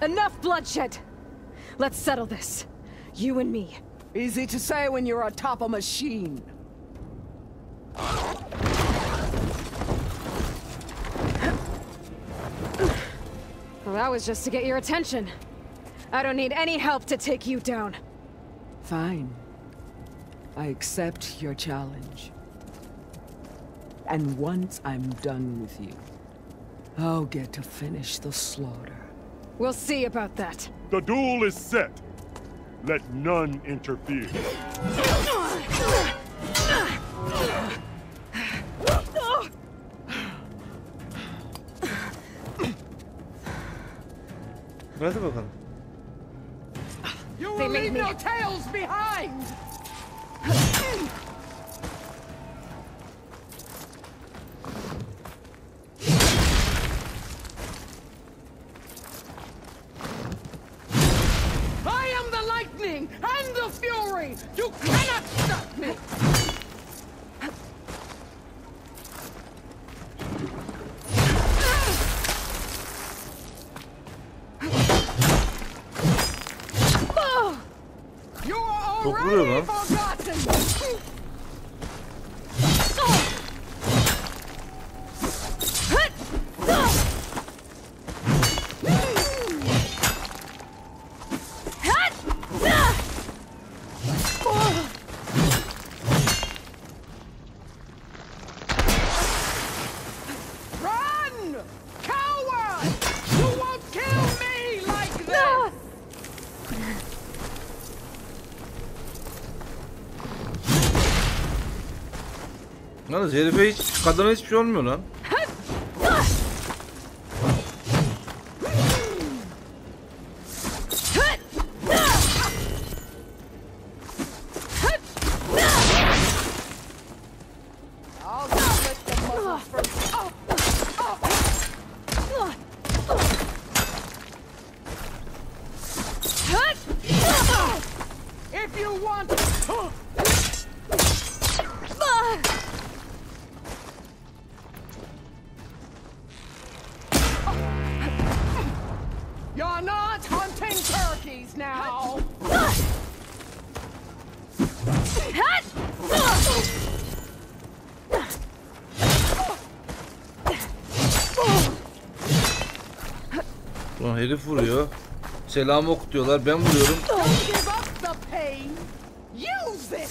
S2: Enough bloodshed! Let's settle this. You and me.
S14: Easy to say when you're atop a machine.
S2: Well, that was just to get your attention. I don't need any help to take you down.
S14: Fine. I accept your challenge. And once I'm done with you, I'll get to finish the slaughter.
S2: We'll see about that.
S6: The duel is set. Let none interfere.
S1: Hadi bakalım.
S14: You will leave no tails behind! And the fury! You cannot stop me! You are already forgotten!
S1: Yalnız herife hiç, kadına hiçbir şey olmuyor lan.
S14: If you want... You're not hunting turkeys now!
S1: Ulan herif vuruyor. Selam ok diyorlar. Ben vuruyorum.
S14: Don't give up the pain! Use it!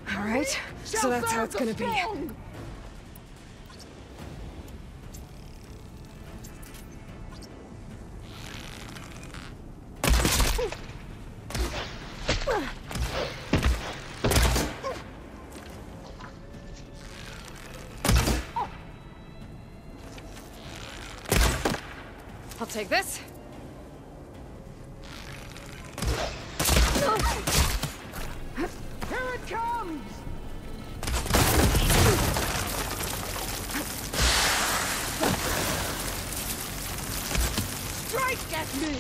S2: All right, so that's how it's gonna be. I'll take this.
S13: Here it comes! Strike at me!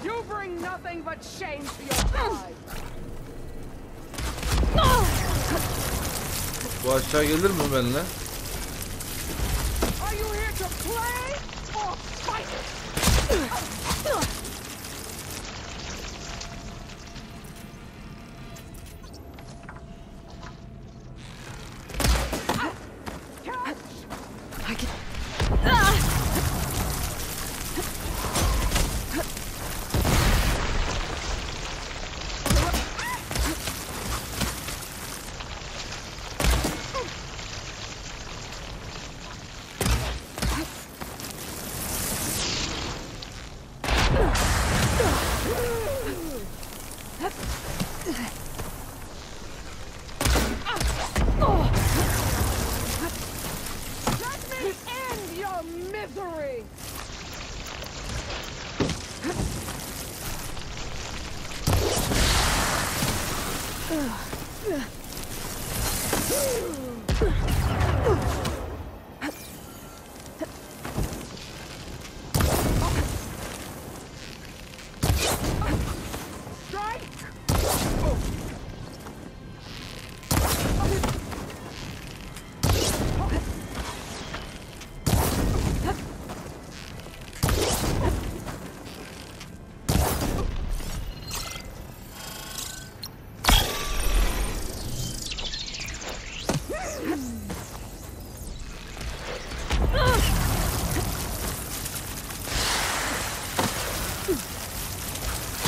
S13: You bring nothing but shame to your pride.
S1: Bu aşağı gelir mi benimle?
S13: Are you here to play or fight?
S2: I can...
S13: Let me end your misery! Strike!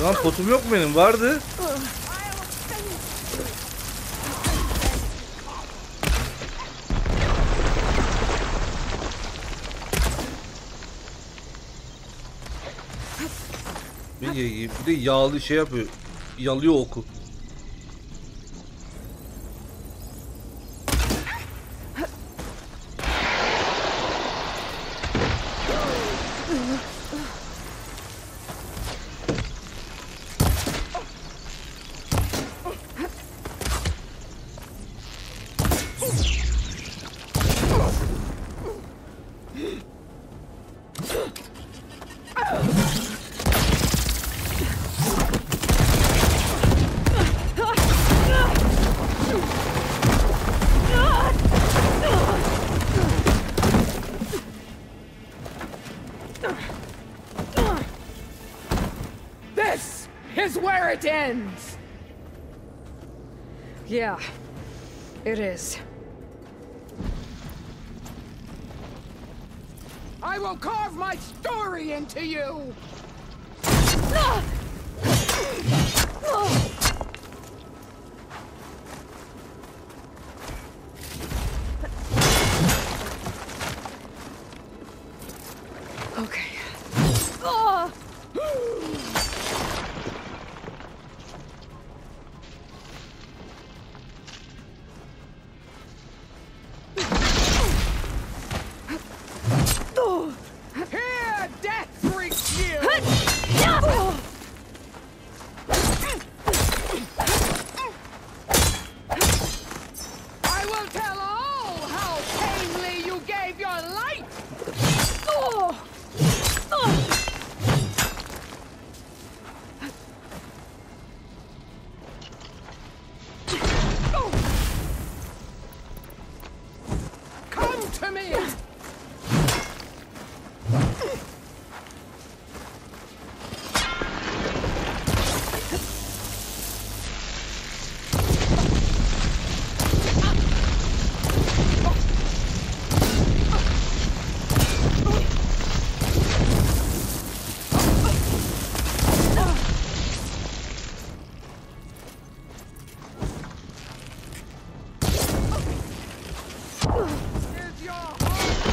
S1: Lan potum yok mu benim? Vardı. Bir de yağlı şey yapıyor. Yalıyor oku.
S13: This is where it ends!
S2: Yeah, it is.
S13: I will carve my story into you!
S2: Okay.
S13: Here, death reeks you! I will tell all how painfully you gave your life! Come to me! Is your heart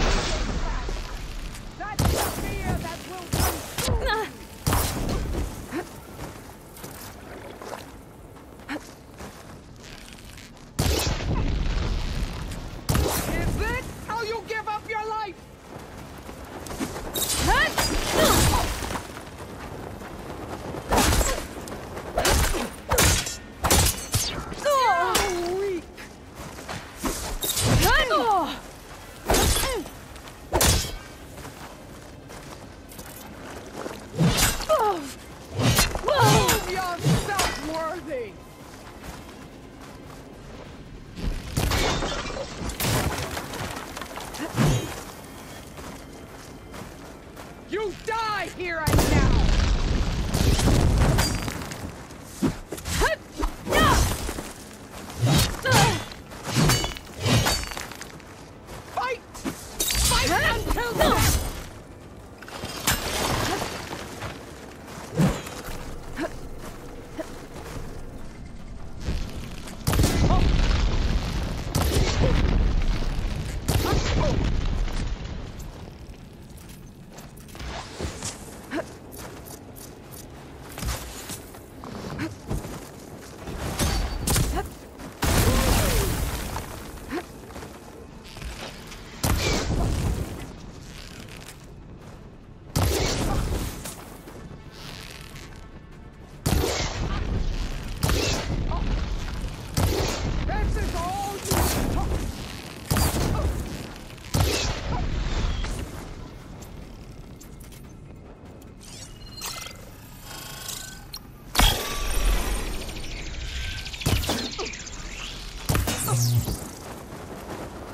S13: You die here and now! Fight! Fight until death!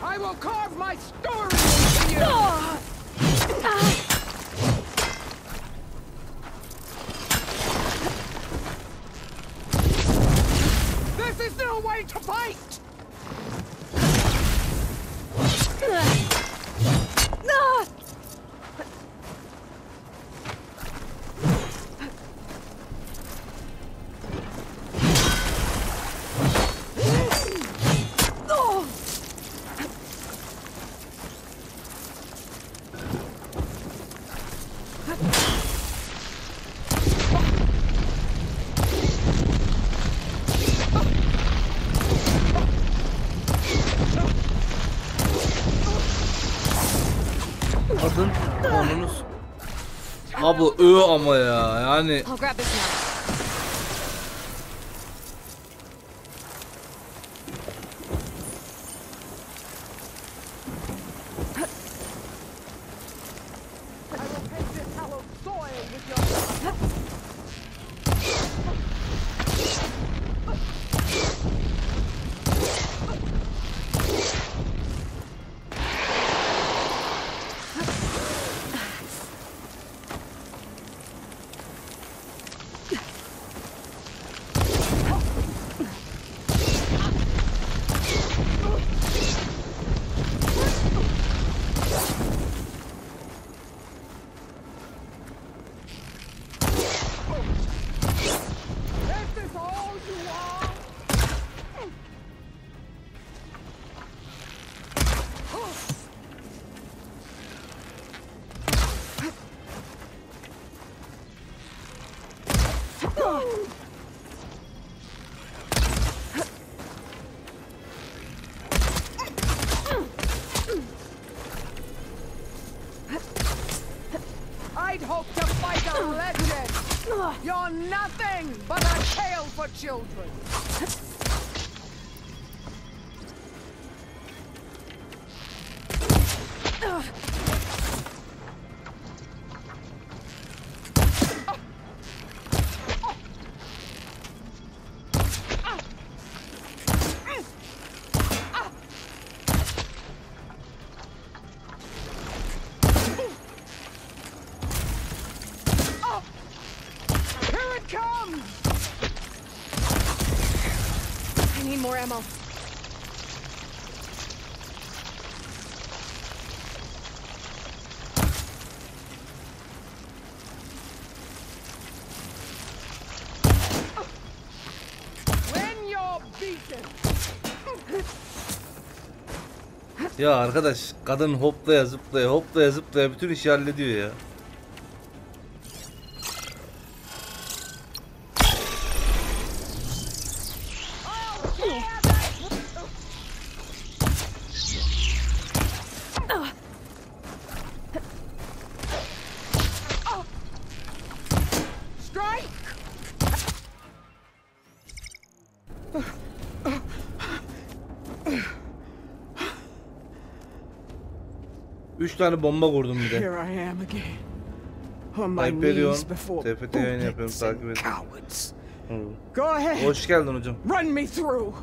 S13: I will carve my story into you! This is no way to fight!
S1: Adın konunuz. Abla ama ya yani. I'd hope to fight a legend. You're nothing but a tale for children.
S2: I need more ammo.
S13: When you're beaten.
S1: Ya arkadaş kadın hoplaya zıplaya bütün işi hallediyor ya. Üç tane bomba kurdum bir de.
S13: Here I am again. On my
S1: Ayıp
S13: knees
S1: veriyorsun.
S13: before
S1: TFT yayın yapıyorum, takip edin.
S13: cowards. Go ahead.
S1: Hoş geldin hocam.
S13: Run me through.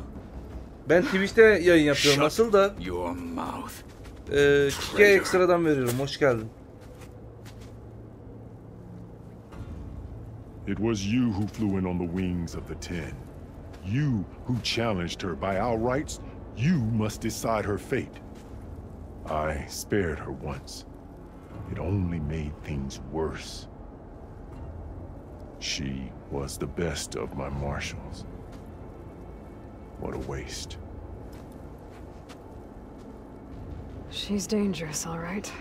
S1: Ben Twitch'te yayın yapıyorum nasıl da.
S9: Your mouth.
S1: Kike ekstradan veriyorum. Hoş geldin.
S16: It was you who flew in on the wings of the 10. You who challenged her. By our rights, you must decide her fate. I spared her once. It only made things worse. She was the best of my marshals. What a waste.
S2: She's dangerous, all right.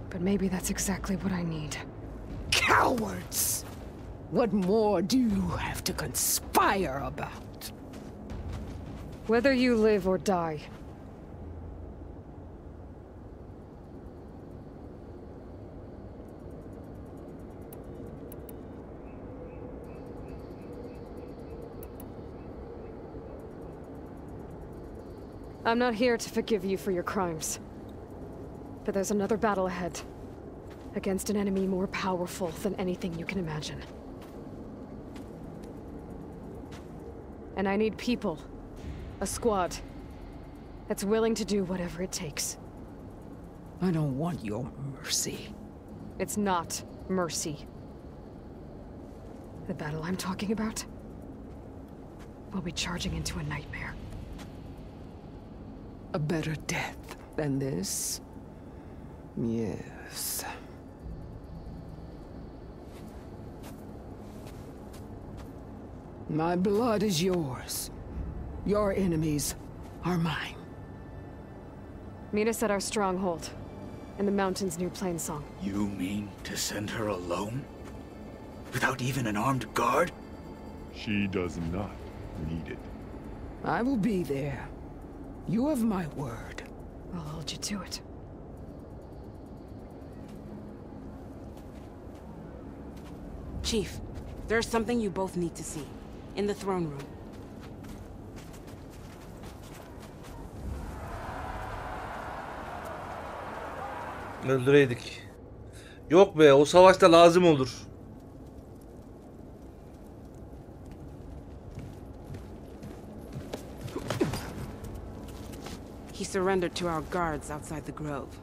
S2: But maybe that's exactly what I need.
S14: Cowards! What more do you have to conspire about?
S2: Whether you live or die. I'm not here to forgive you for your crimes. But there's another battle ahead. Against an enemy more powerful than anything you can imagine. And I need people. A squad. That's willing to do whatever it takes.
S14: I don't want your mercy.
S2: It's not mercy. The battle I'm talking about will be charging into a nightmare.
S14: A better death than this? Yes. My blood is yours. Your enemies are mine.
S2: Meet us at our stronghold, in the mountains near Plainsong.
S9: You mean to send her alone? Without even an armed guard?
S16: She does not need it.
S14: I will be there. You have my word.
S2: I'll hold you to it.
S12: Chief, there's something you both need to see. In the throne room.
S1: Öldüreydik. Yok be, o savaşta lazım olur.
S12: He surrendered to our guards outside the grove.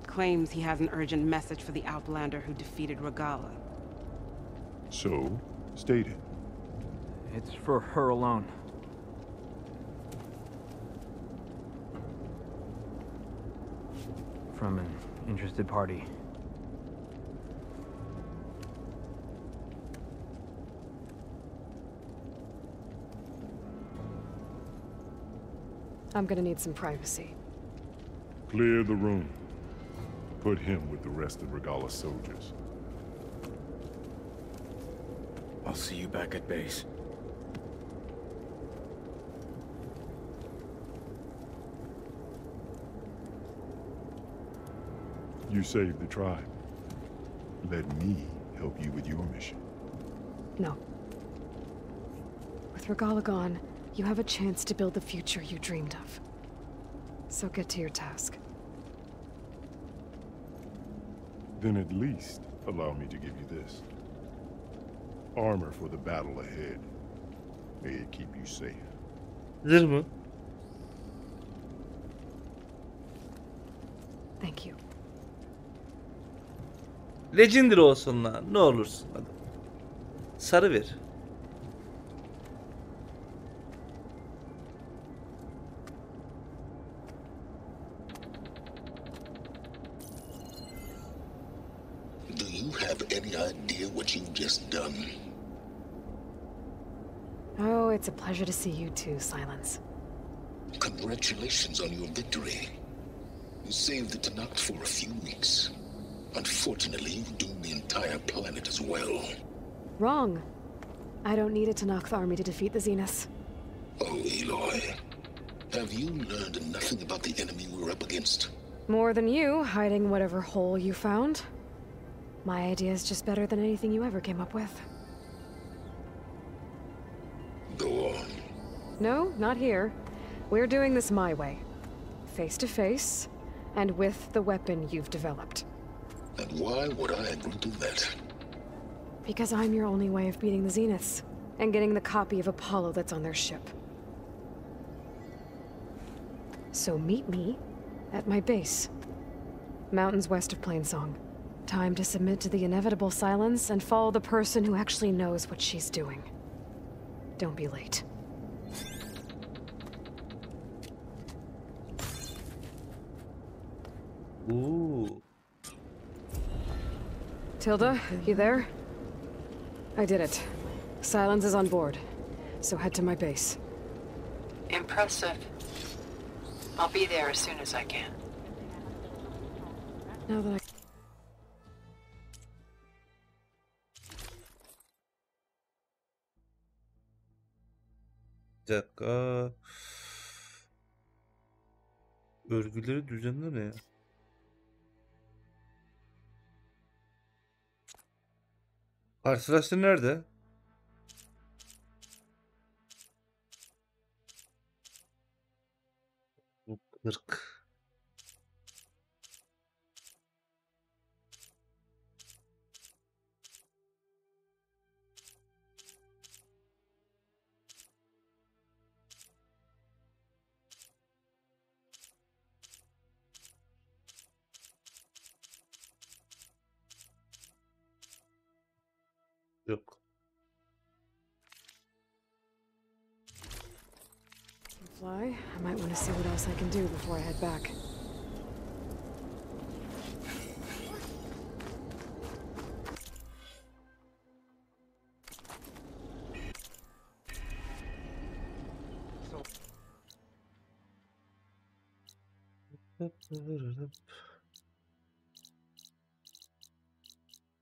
S12: Claims he has an urgent message for the Outlander who defeated Regala.
S16: So, state it.
S17: It's for her alone. From an interested party.
S2: I'm gonna need some privacy.
S16: Clear the room. Put him with the rest of Regala's soldiers.
S9: I'll see you back at base.
S16: You saved the tribe. Let me help you with your mission.
S2: No. With Regala gone, you have a chance to build the future you dreamed of. So get to your task.
S16: Then at least allow me to give you this. Armor for the battle ahead. May it keep you safe.
S1: Zırh mı?
S2: Thank you.
S1: Legendary olsun lan. Ne olursun hadi. Sarı ver.
S18: Do you have any idea what you've just done?
S2: Oh, it's a pleasure to see you too, Silence.
S18: Congratulations on your victory. You saved the Tanakh for a few weeks. Unfortunately, you've doomed the entire planet as well.
S2: Wrong. I don't need a Tanakh army to defeat the Zeniths.
S18: Oh, Aloy. Have you learned nothing about the enemy we're up against?
S2: More than you, hiding whatever hole you found. My idea is just better than anything you ever came up with.
S18: Go on.
S2: No, not here. We're doing this my way. Face to face, and with the weapon you've developed.
S18: And why would I agree to that?
S2: Because I'm your only way of beating the Zeniths, and getting the copy of Apollo that's on their ship. So meet me at my base. Mountains west of Plainsong. Time to submit to the inevitable silence and follow the person who actually knows what she's doing. Don't be late.
S1: Ooh.
S2: Tilda, you there? I did it. Silence is on board, so head to my base.
S4: Impressive. I'll be there as soon as I can.
S2: Now that I...
S1: Bir dakika. Örgüleri düzenle ne ya? Karşılaştı nerede? Bu 40. Yok.
S2: Fly, I might want to see what else I can do before I head back.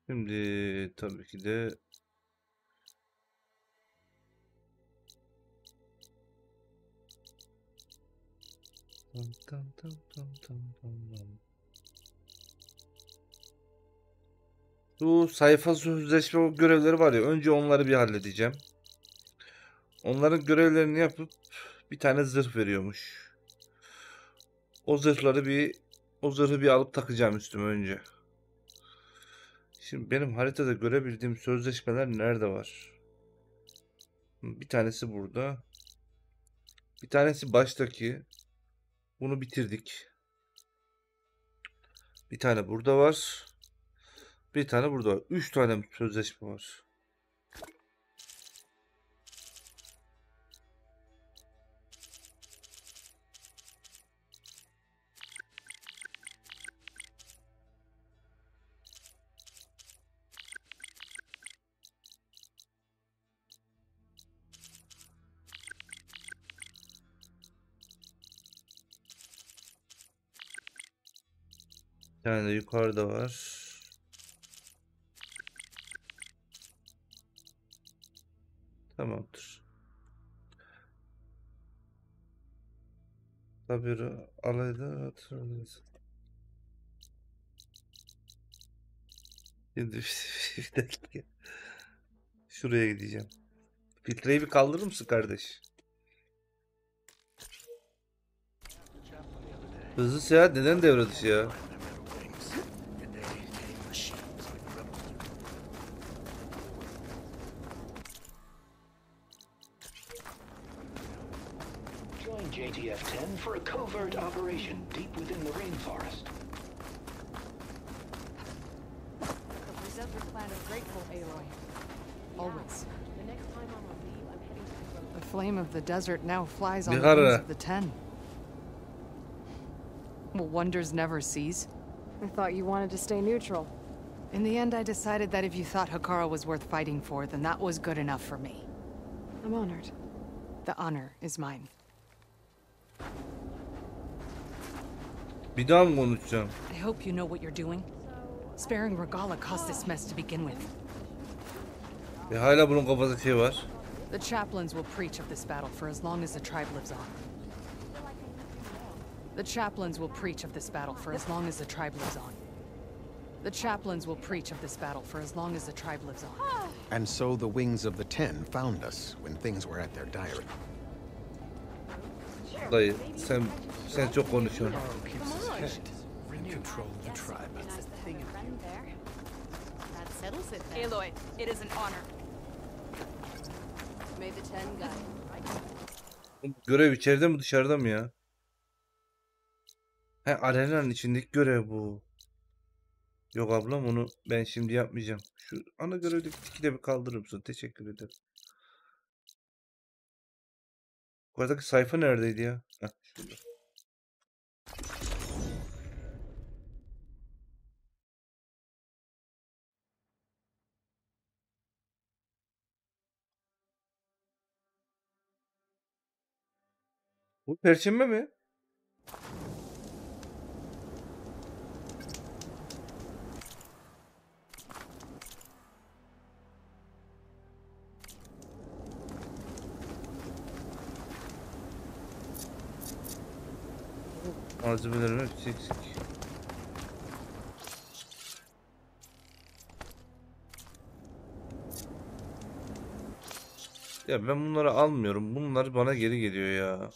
S1: Şimdi tabii ki de bu sayfa sözleşme görevleri var ya, önce onları bir halledeceğim. Onların görevlerini yapıp bir tane zırh veriyormuş. O zırhı bir alıp takacağım üstüme önce. Şimdi benim haritada görebildiğim sözleşmeler nerede var? Bir tanesi burada. Bir tanesi baştaki. Bunu bitirdik. Bir tane burada var. Bir tane burada var. 3 tane sözleşme var. Bir tane de yukarıda var. Tamamdır. Tabii alayda hatırladınız. Şimdi bir dakika. Şuraya gideceğim. Filtreyi bir kaldırır mısın kardeş? Hızlı seyahat neden devre dışı ya?
S18: Join JTF-10 for a covert operation deep within the rainforest.
S7: The desert plan is grateful, Aloy. Always. The next time I'm on leave, I'm heading to the flame of the desert now flies on the wings of the 10. Will wonders never cease?
S2: I thought you wanted to stay neutral.
S7: In the end, I decided that if you thought Hekara was worth fighting for, then that was good enough for me.
S2: I'm honored.
S7: The honor is mine.
S1: Bir daha mı konuşacağım?
S7: I hope you know what you're doing. Sparing Regala caused this mess to begin with.
S1: Hala bunun kafasında şey var.
S7: The chaplains will preach of this battle for as long as the tribe lives on. The chaplains will preach of this battle for as long as the tribe lives on. The chaplains will preach of this battle for as long as the tribe lives on.
S19: And so the wings of the 10 found us when things were at their diary.
S1: Dayı sen çok konuşuyorsun.
S20: Aloy, it is an honor. May the 10 guide.
S1: Görev içeride mi dışarıda mı ya? He, arenanın içindeki görev bu. Yok ablam, onu ben şimdi yapmayacağım. Şu ana görevdeki tiki de bir kaldırır mısın? Teşekkür ederim. Buradaki sayfa neredeydi ya? Heh, şurada. Bu perşembe mi? Malzemelerim hepsi eksik. Ya ben bunları almıyorum. Bunlar bana geri geliyor ya.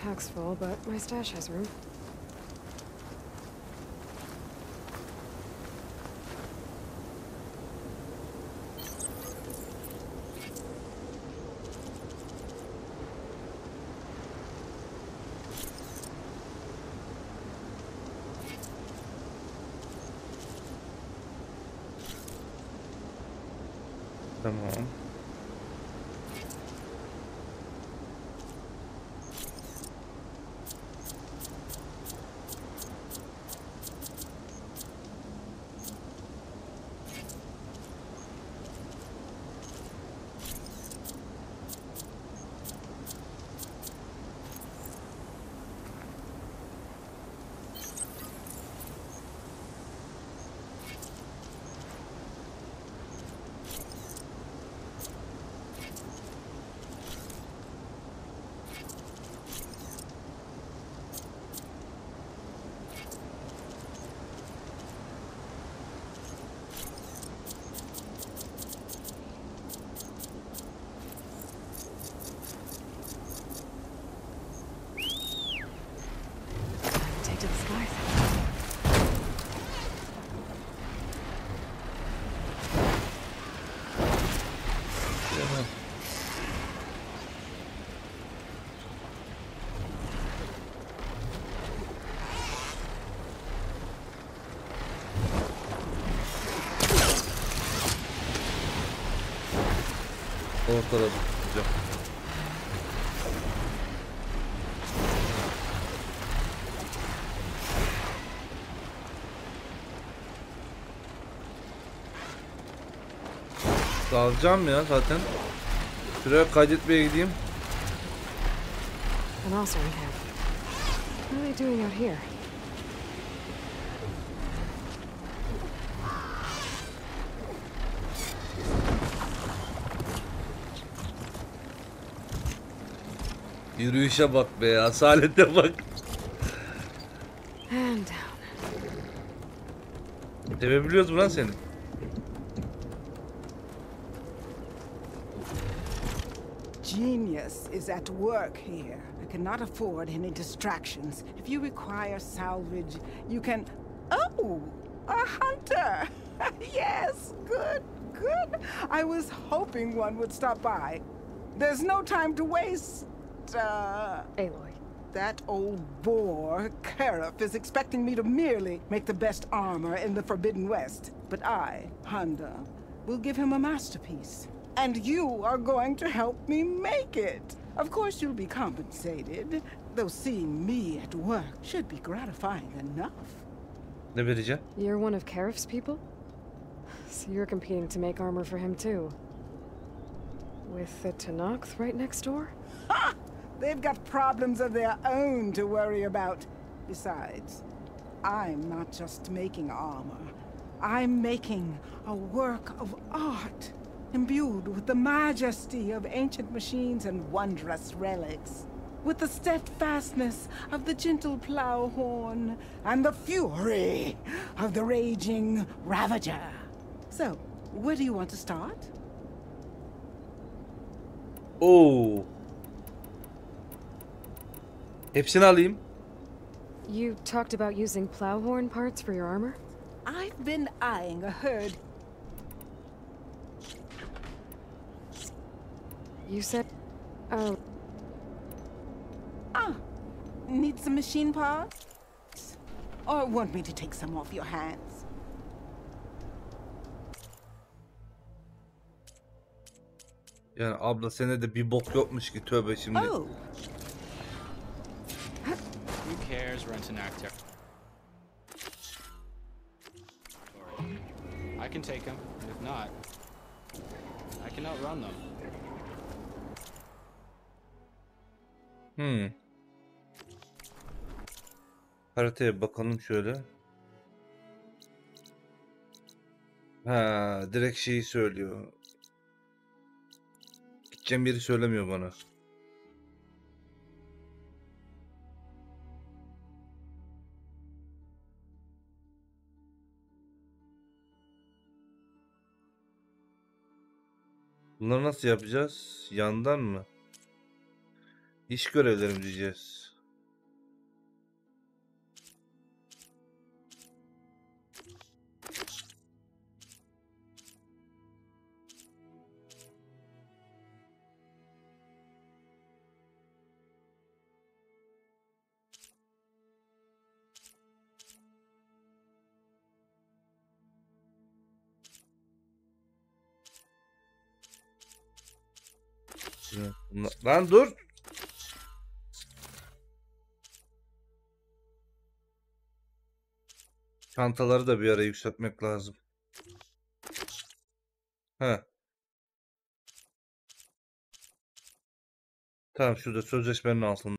S2: Pack's full, but my stash has room.
S1: Tamam.
S2: Take to the skies.
S1: Ortada tutacağım. Dalacağım ya zaten. Şuraya kaydetmeye gideyim.
S2: And also we have. What are they doing out here?
S1: Yürüyüşe bak be, asalete bak.
S2: And down.
S1: Sevebiliyoruz mu lan seni?
S12: Genius is at work here. I cannot afford any distractions. If you require salvage, you can... Oh! A hunter! Yes, good, good. I was hoping one would stop by. There's no time to waste.
S2: Aloy.
S12: That old boar, Karif, is expecting me to merely make the best armor in the Forbidden West. But I, Honda, will give him a masterpiece. And you are going to help me make it. Of course you'll be compensated, though seeing me at work should be gratifying enough.
S1: Ne vereceğim?
S2: You're one of Karif's people? So you're competing to make armor for him too? With the Tanakh right next door?
S12: Ha! They've got problems of their own to worry about. Besides, I'm not just making armor. I'm making a work of art, imbued with the majesty of ancient machines and wondrous relics, with the steadfastness of the gentle plow horn and the fury of the raging ravager. So, where do you want to start?
S1: Oo. Hepsini alayım.
S2: You talked about using plow horn parts for your armor?
S12: I've been eyeing a herd.
S2: You said... Oh.
S12: Ah, need some machine parts? Or want me to take some off your hands?
S1: Yani abla sene de bir bok yokmuş ki, tövbe şimdi.
S12: Oh.
S21: Who cares? Rent an actor. I can take them. If not, I can outrun them.
S1: Haritaya bakalım şöyle. Ha, direkt şeyi söylüyor. Gideceğim yeri söylemiyor bana. Bunları nasıl yapacağız? Yandan mı? İş görevlerim diyeceğiz. Lan dur. Çantaları da bir ara yükseltmek lazım. He. Tamam, şurada sözleşmenin altında.